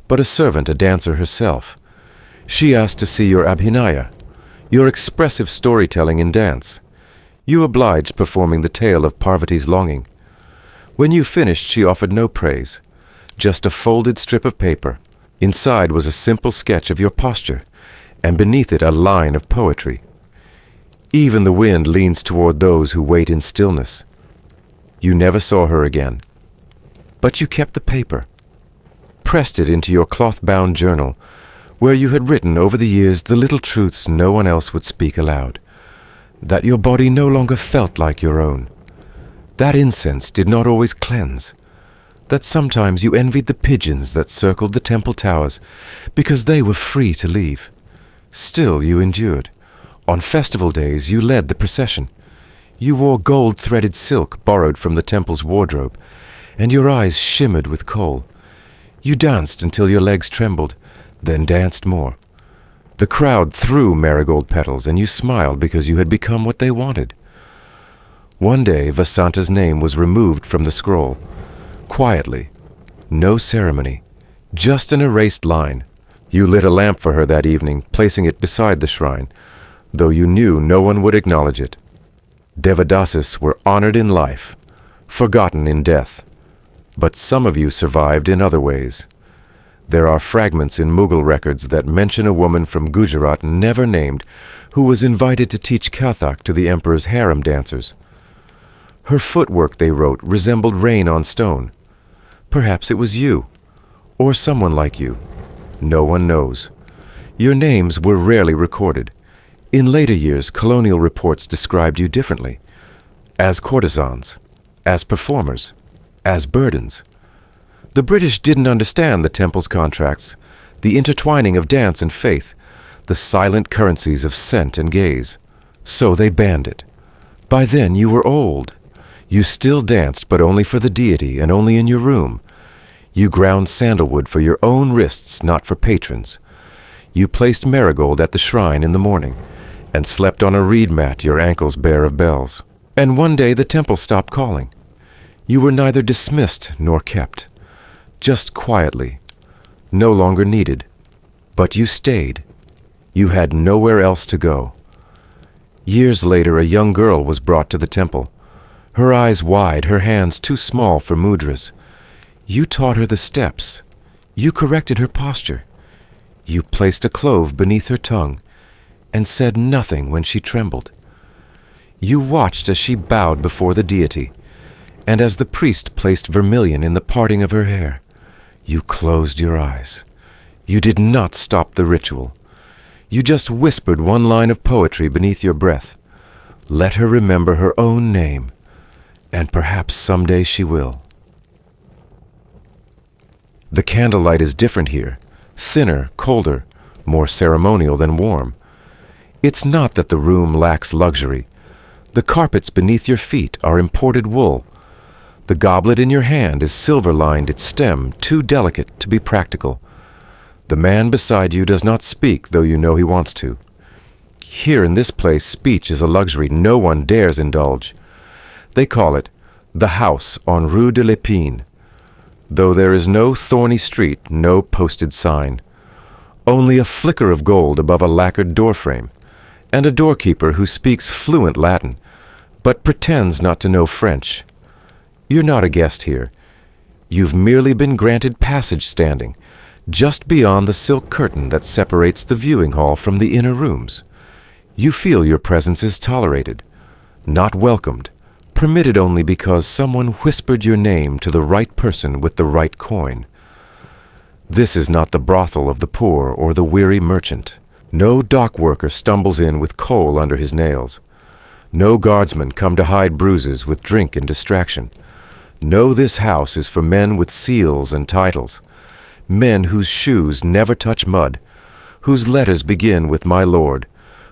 but a servant, a dancer herself. She asked to see your abhinaya, your expressive storytelling in dance. You obliged, performing the tale of Parvati's longing. When you finished, she offered no praise, just a folded strip of paper. Inside was a simple sketch of your posture, and beneath it a line of poetry. Even the wind leans toward those who wait in stillness. You never saw her again, but you kept the paper, pressed it into your cloth-bound journal, where you had written over the years the little truths no one else would speak aloud, that your body no longer felt like your own, that incense did not always cleanse, that sometimes you envied the pigeons that circled the temple towers because they were free to leave. Still you endured. On festival days you led the procession. You wore gold-threaded silk borrowed from the temple's wardrobe, and your eyes shimmered with kohl. You danced until your legs trembled, then danced more. The crowd threw marigold petals, and you smiled because you had become what they wanted. One day, Vasanta's name was removed from the scroll. Quietly, no ceremony, just an erased line. You lit a lamp for her that evening, placing it beside the shrine, though you knew no one would acknowledge it. Devadasis were honored in life, forgotten in death, but some of you survived in other ways. There are fragments in Mughal records that mention a woman from Gujarat never named who was invited to teach Kathak to the emperor's harem dancers. Her footwork, they wrote, resembled rain on stone. Perhaps it was you, or someone like you. No one knows. Your names were rarely recorded, In later years, colonial reports described you differently, as courtesans, as performers, as burdens. The British didn't understand the temple's contracts, the intertwining of dance and faith, the silent currencies of scent and gaze. So they banned it. By then you were old. You still danced, but only for the deity and only in your room. You ground sandalwood for your own wrists, not for patrons. You placed marigold at the shrine in the morning and slept on a reed mat, your ankles bare of bells. And one day the temple stopped calling. You were neither dismissed nor kept, just quietly, no longer needed. But you stayed. You had nowhere else to go. Years later, a young girl was brought to the temple, her eyes wide, her hands too small for mudras. You taught her the steps. You corrected her posture. You placed a clove beneath her tongue and said nothing when she trembled. You watched as she bowed before the deity, and as the priest placed vermilion in the parting of her hair, you closed your eyes. You did not stop the ritual. You just whispered one line of poetry beneath your breath. Let her remember her own name, and perhaps someday she will. The candlelight is different here, thinner, colder, more ceremonial than warm. It's not that the room lacks luxury. The carpets beneath your feet are imported wool. The goblet in your hand is silver-lined, its stem too delicate to be practical. The man beside you does not speak, though you know he wants to. Here in this place, speech is a luxury no one dares indulge. They call it the house on Rue de l'Épine, though there is no thorny street, no posted sign. Only a flicker of gold above a lacquered doorframe, and a doorkeeper who speaks fluent Latin, but pretends not to know French. You're not a guest here. You've merely been granted passage standing, just beyond the silk curtain that separates the viewing hall from the inner rooms. You feel your presence is tolerated, not welcomed, permitted only because someone whispered your name to the right person with the right coin. This is not the brothel of the poor or the weary merchant. No dock worker stumbles in with coal under his nails. No guardsmen come to hide bruises with drink and distraction. No, this house is for men with seals and titles, men whose shoes never touch mud, whose letters begin with my lord,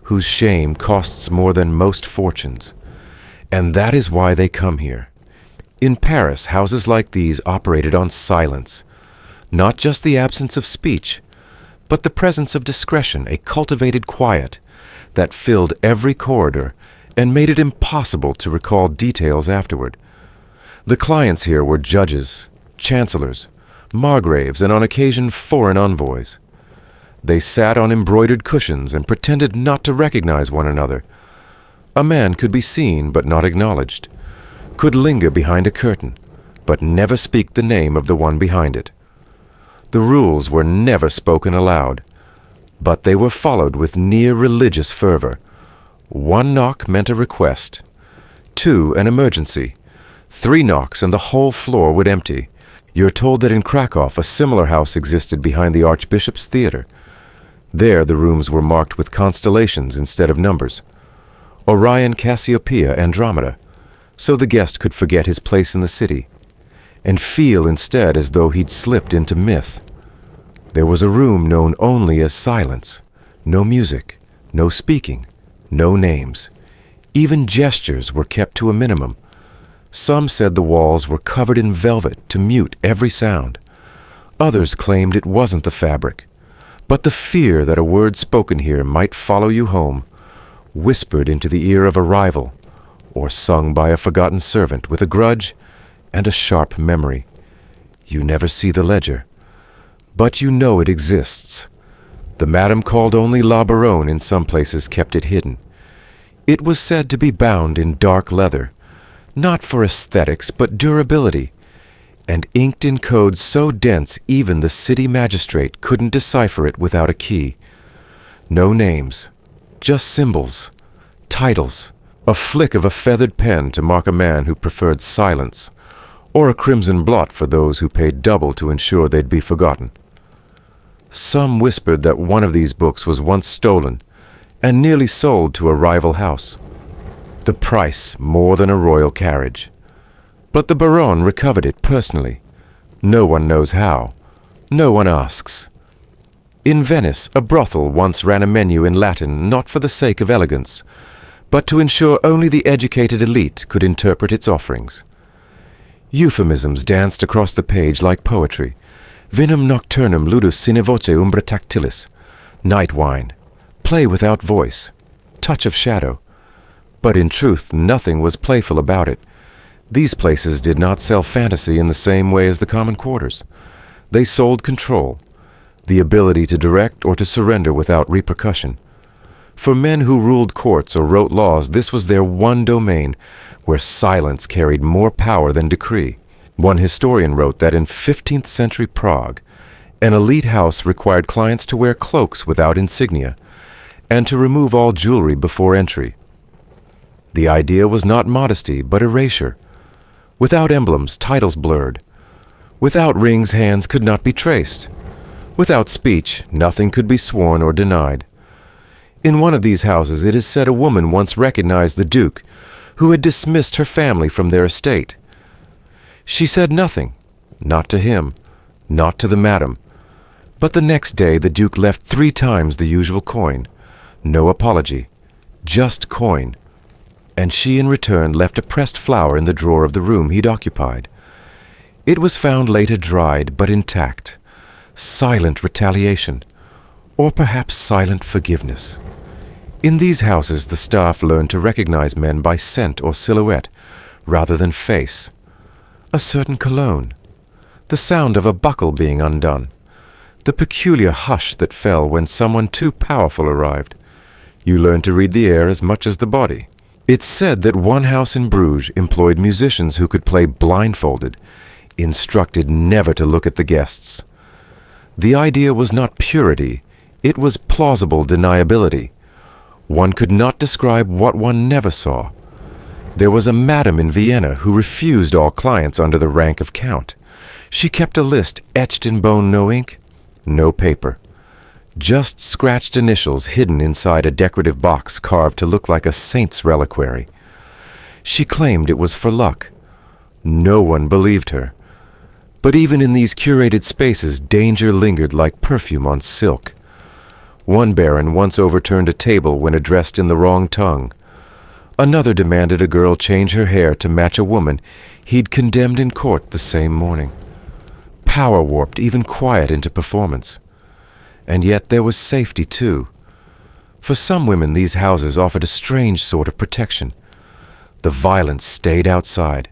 whose shame costs more than most fortunes. And that is why they come here. In Paris, houses like these operated on silence, not just the absence of speech, but the presence of discretion, a cultivated quiet that filled every corridor and made it impossible to recall details afterward. The clients here were judges, chancellors, margraves, and on occasion foreign envoys. They sat on embroidered cushions and pretended not to recognize one another. A man could be seen but not acknowledged, could linger behind a curtain, but never speak the name of the one behind it. The rules were never spoken aloud, but they were followed with near religious fervor. 1 knock meant a request, 2 an emergency, 3 knocks and the whole floor would empty. You're told that in Krakow a similar house existed behind the Archbishop's Theater. There the rooms were marked with constellations instead of numbers. Orion, Cassiopeia, Andromeda, so the guest could forget his place in the city and feel instead as though he'd slipped into myth. There was a room known only as silence, no music, no speaking, no names. Even gestures were kept to a minimum. Some said the walls were covered in velvet to mute every sound. Others claimed it wasn't the fabric, but the fear that a word spoken here might follow you home, whispered into the ear of a rival, or sung by a forgotten servant with a grudge and a sharp memory. You never see the ledger, but you know it exists. The madam called only La Baronne in some places kept it hidden. It was said to be bound in dark leather, not for aesthetics but durability, and inked in code so dense even the city magistrate couldn't decipher it without a key. No names, just symbols, titles, a flick of a feathered pen to mark a man who preferred silence, or a crimson blot for those who paid double to ensure they'd be forgotten. Some whispered that one of these books was once stolen, and nearly sold to a rival house. The price more than a royal carriage. But the Baron recovered it personally. No one knows how. No one asks. In Venice, a brothel once ran a menu in Latin not for the sake of elegance, but to ensure only the educated elite could interpret its offerings. Euphemisms danced across the page like poetry. Vinum nocturnum ludus sine voce umbra tactilis. Night wine. Play without voice. Touch of shadow. But in truth, nothing was playful about it. These places did not sell fantasy in the same way as the common quarters. They sold control, the ability to direct or to surrender without repercussion. For men who ruled courts or wrote laws, this was their one domain where silence carried more power than decree. One historian wrote that in 15th century Prague, an elite house required clients to wear cloaks without insignia and to remove all jewelry before entry. The idea was not modesty, but erasure. Without emblems, titles blurred. Without rings, hands could not be traced. Without speech, nothing could be sworn or denied. In one of these houses, it is said a woman once recognized the Duke, who had dismissed her family from their estate. She said nothing, not to him, not to the madam. But the next day the Duke left 3 times the usual coin. No apology, just coin. And she in return left a pressed flower in the drawer of the room he'd occupied. It was found later dried, but intact. Silent retaliation, or perhaps silent forgiveness. In these houses, the staff learned to recognize men by scent or silhouette, rather than face. A certain cologne, the sound of a buckle being undone, the peculiar hush that fell when someone too powerful arrived. You learned to read the air as much as the body. It's said that one house in Bruges employed musicians who could play blindfolded, instructed never to look at the guests. The idea was not purity, it was plausible deniability. One could not describe what one never saw. There was a madam in Vienna who refused all clients under the rank of count. She kept a list etched in bone, no ink, no paper. Just scratched initials hidden inside a decorative box carved to look like a saint's reliquary. She claimed it was for luck. No one believed her. But even in these curated spaces, danger lingered like perfume on silk. One baron once overturned a table when addressed in the wrong tongue. Another demanded a girl change her hair to match a woman he'd condemned in court the same morning. Power warped even quiet into performance. And yet there was safety too. For some women these houses offered a strange sort of protection. The violence stayed outside.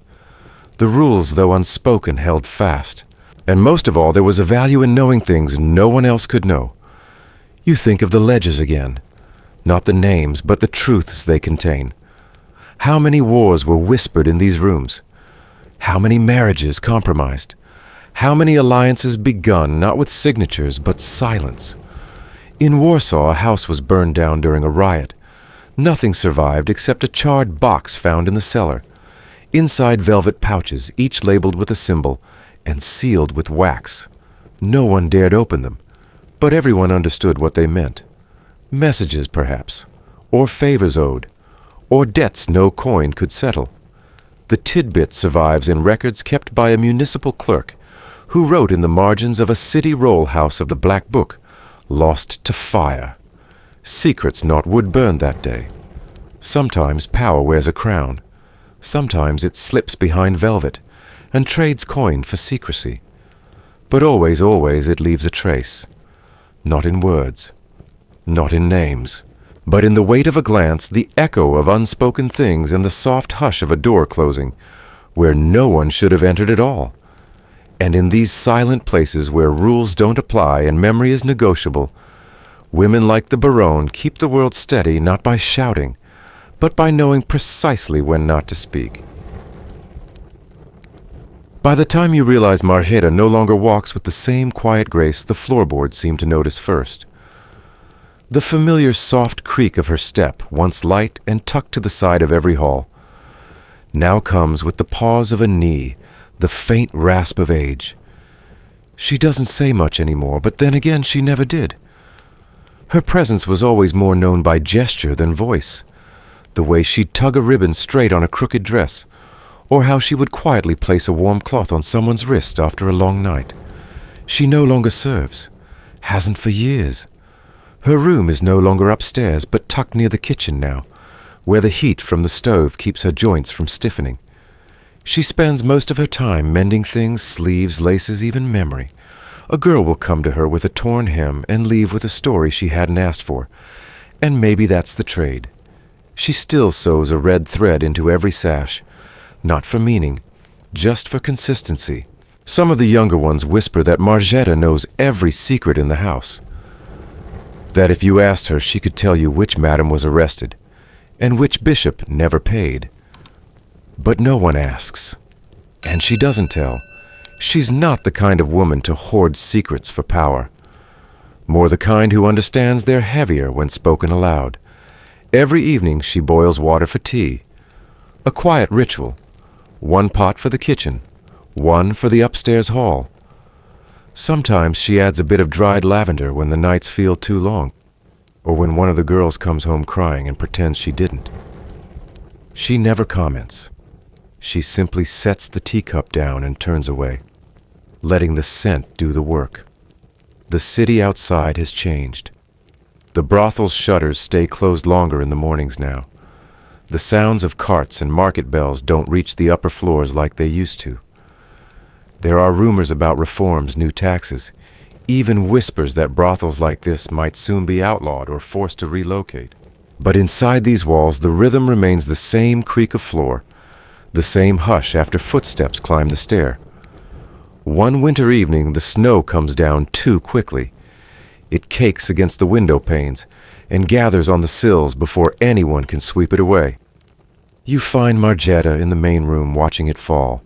The rules, though unspoken, held fast. And most of all, there was a value in knowing things no one else could know. You think of the ledges again. Not the names, but the truths they contain. How many wars were whispered in these rooms? How many marriages compromised? How many alliances begun, not with signatures, but silence? In Warsaw, a house was burned down during a riot. Nothing survived except a charred box found in the cellar. Inside velvet pouches, each labeled with a symbol, and sealed with wax. No one dared open them, but everyone understood what they meant. Messages, perhaps, or favors owed, or debts no coin could settle. The tidbit survives in records kept by a municipal clerk, who wrote in the margins of a city roll house of the Black Book, lost to fire. Secrets not wood burned that day. Sometimes power wears a crown. Sometimes it slips behind velvet and trades coin for secrecy. But always, always it leaves a trace. Not in words, not in names, but in the weight of a glance, the echo of unspoken things, and the soft hush of a door closing, where no one should have entered at all. And in these silent places where rules don't apply and memory is negotiable, women like the Baronne keep the world steady not by shouting, but by knowing precisely when not to speak. By the time you realize Marjeta no longer walks with the same quiet grace the floorboards seem to notice first. The familiar soft creak of her step, once light and tucked to the side of every hall, now comes with the pause of a knee, the faint rasp of age. She doesn't say much anymore, but then again she never did. Her presence was always more known by gesture than voice. The way she'd tug a ribbon straight on a crooked dress, or how she would quietly place a warm cloth on someone's wrist after a long night. She no longer serves, hasn't for years. Her room is no longer upstairs, but tucked near the kitchen now, where the heat from the stove keeps her joints from stiffening. She spends most of her time mending things, sleeves, laces, even memory. A girl will come to her with a torn hem and leave with a story she hadn't asked for, and maybe that's the trade. She still sews a red thread into every sash, not for meaning, just for consistency. Some of the younger ones whisper that Marjeta knows every secret in the house, that if you asked her, she could tell you which madam was arrested and which bishop never paid. But no one asks, and she doesn't tell. She's not the kind of woman to hoard secrets for power. More the kind who understands they're heavier when spoken aloud. Every evening she boils water for tea. A quiet ritual. One pot for the kitchen, one for the upstairs hall. Sometimes she adds a bit of dried lavender when the nights feel too long, or when one of the girls comes home crying and pretends she didn't. She never comments. She simply sets the teacup down and turns away, letting the scent do the work. The city outside has changed. The brothel's shutters stay closed longer in the mornings now. The sounds of carts and market bells don't reach the upper floors like they used to. There are rumors about reforms, new taxes, even whispers that brothels like this might soon be outlawed or forced to relocate. But inside these walls, the rhythm remains the same creak of floor, the same hush after footsteps climb the stair. One winter evening, the snow comes down too quickly. It cakes against the window panes and gathers on the sills before anyone can sweep it away. You find Marjeta in the main room watching it fall.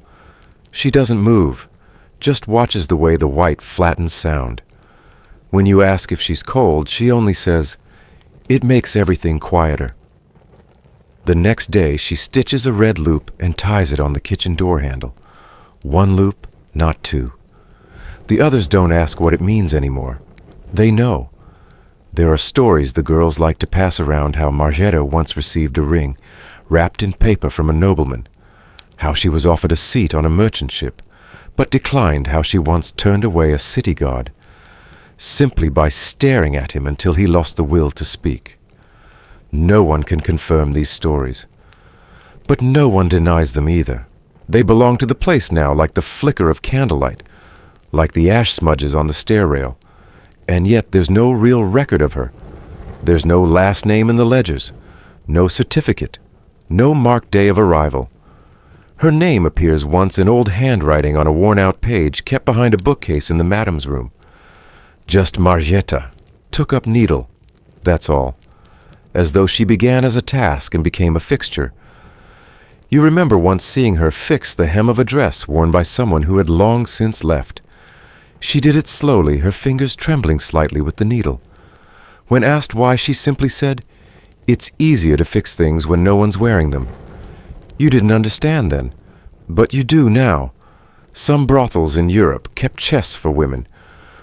She doesn't move, just watches the way the white flattens sound. When you ask if she's cold, she only says, "It makes everything quieter." The next day, she stitches a red loop and ties it on the kitchen door handle. One loop, not two. The others don't ask what it means anymore. They know. There are stories the girls like to pass around how Marjeta once received a ring wrapped in paper from a nobleman, how she was offered a seat on a merchant ship, but declined how she once turned away a city guard, simply by staring at him until he lost the will to speak. No one can confirm these stories, but no one denies them either. They belong to the place now, like the flicker of candlelight, like the ash smudges on the stair rail, and yet there's no real record of her. There's no last name in the ledgers, no certificate, no marked day of arrival. Her name appears once in old handwriting on a worn-out page kept behind a bookcase in the madam's room. Just Marjeta, took up needle, that's all, as though she began as a task and became a fixture. You remember once seeing her fix the hem of a dress worn by someone who had long since left. She did it slowly, her fingers trembling slightly with the needle. When asked why, she simply said, "It's easier to fix things when no one's wearing them." You didn't understand then, but you do now. Some brothels in Europe kept chests for women,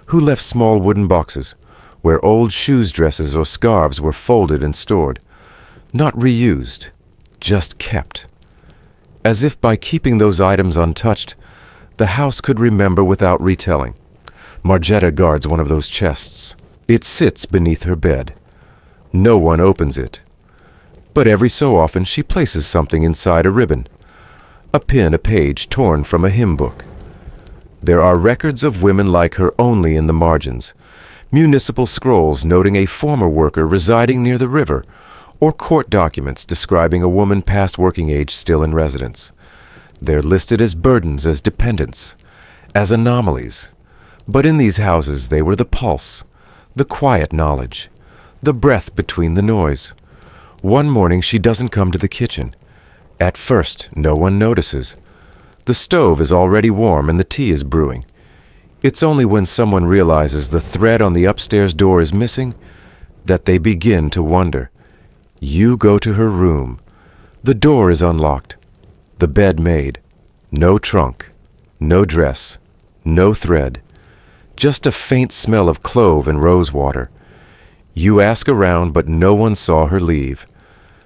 who left small wooden boxes, where old shoes, dresses, or scarves were folded and stored, not reused, just kept. As if by keeping those items untouched, the house could remember without retelling. Marjeta guards one of those chests. It sits beneath her bed. No one opens it. But every so often she places something inside a ribbon. A pin, a page torn from a hymn book. There are records of women like her only in the margins. Municipal scrolls noting a former worker residing near the river, or court documents describing a woman past working age still in residence. They're listed as burdens, as dependents, as anomalies. But in these houses they were the pulse, the quiet knowledge, the breath between the noise. One morning she doesn't come to the kitchen. At first, no one notices. The stove is already warm and the tea is brewing. It's only when someone realizes the thread on the upstairs door is missing that they begin to wonder. You go to her room. The door is unlocked. The bed made. No trunk. No dress. No thread. Just a faint smell of clove and rose water. You ask around, but no one saw her leave.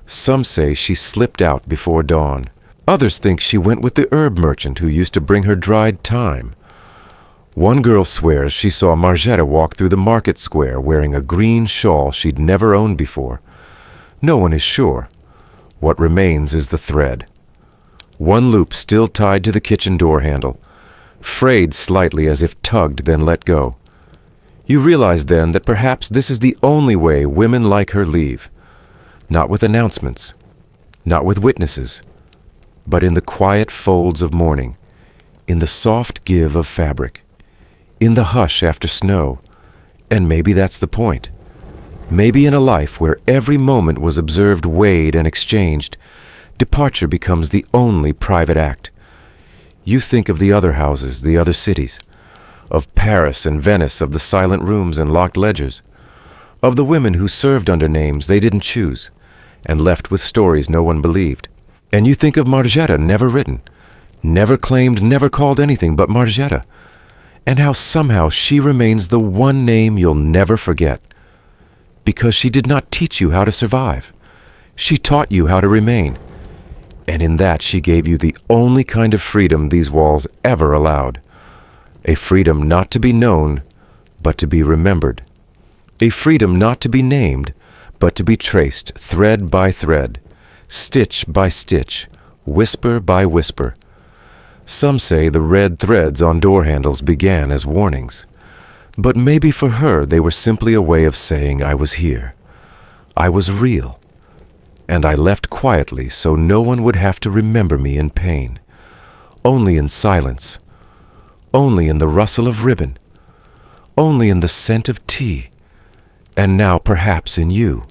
Some say she slipped out before dawn. Others think she went with the herb merchant who used to bring her dried thyme. One girl swears she saw Marjeta walk through the market square wearing a green shawl she'd never owned before. No one is sure. What remains is the thread. One loop still tied to the kitchen door handle, frayed slightly as if tugged then let go. You realize then that perhaps this is the only way women like her leave. Not with announcements, not with witnesses, but in the quiet folds of morning, in the soft give of fabric, in the hush after snow. And maybe that's the point. Maybe in a life where every moment was observed, weighed, and exchanged, departure becomes the only private act. You think of the other houses, the other cities, of Paris and Venice, of the silent rooms and locked ledgers, of the women who served under names they didn't choose, and left with stories no one believed. And you think of Marjeta, never written, never claimed, never called anything but Marjeta, and how somehow she remains the one name you'll never forget. Because she did not teach you how to survive. She taught you how to remain. And in that she gave you the only kind of freedom these walls ever allowed. A freedom not to be known, but to be remembered. A freedom not to be named, but to be traced thread by thread, stitch by stitch, whisper by whisper. Some say the red threads on door handles began as warnings. But maybe for her they were simply a way of saying I was here. I was real. And I left quietly so no one would have to remember me in pain. Only in silence. Only in the rustle of ribbon. Only in the scent of tea. And now perhaps in you.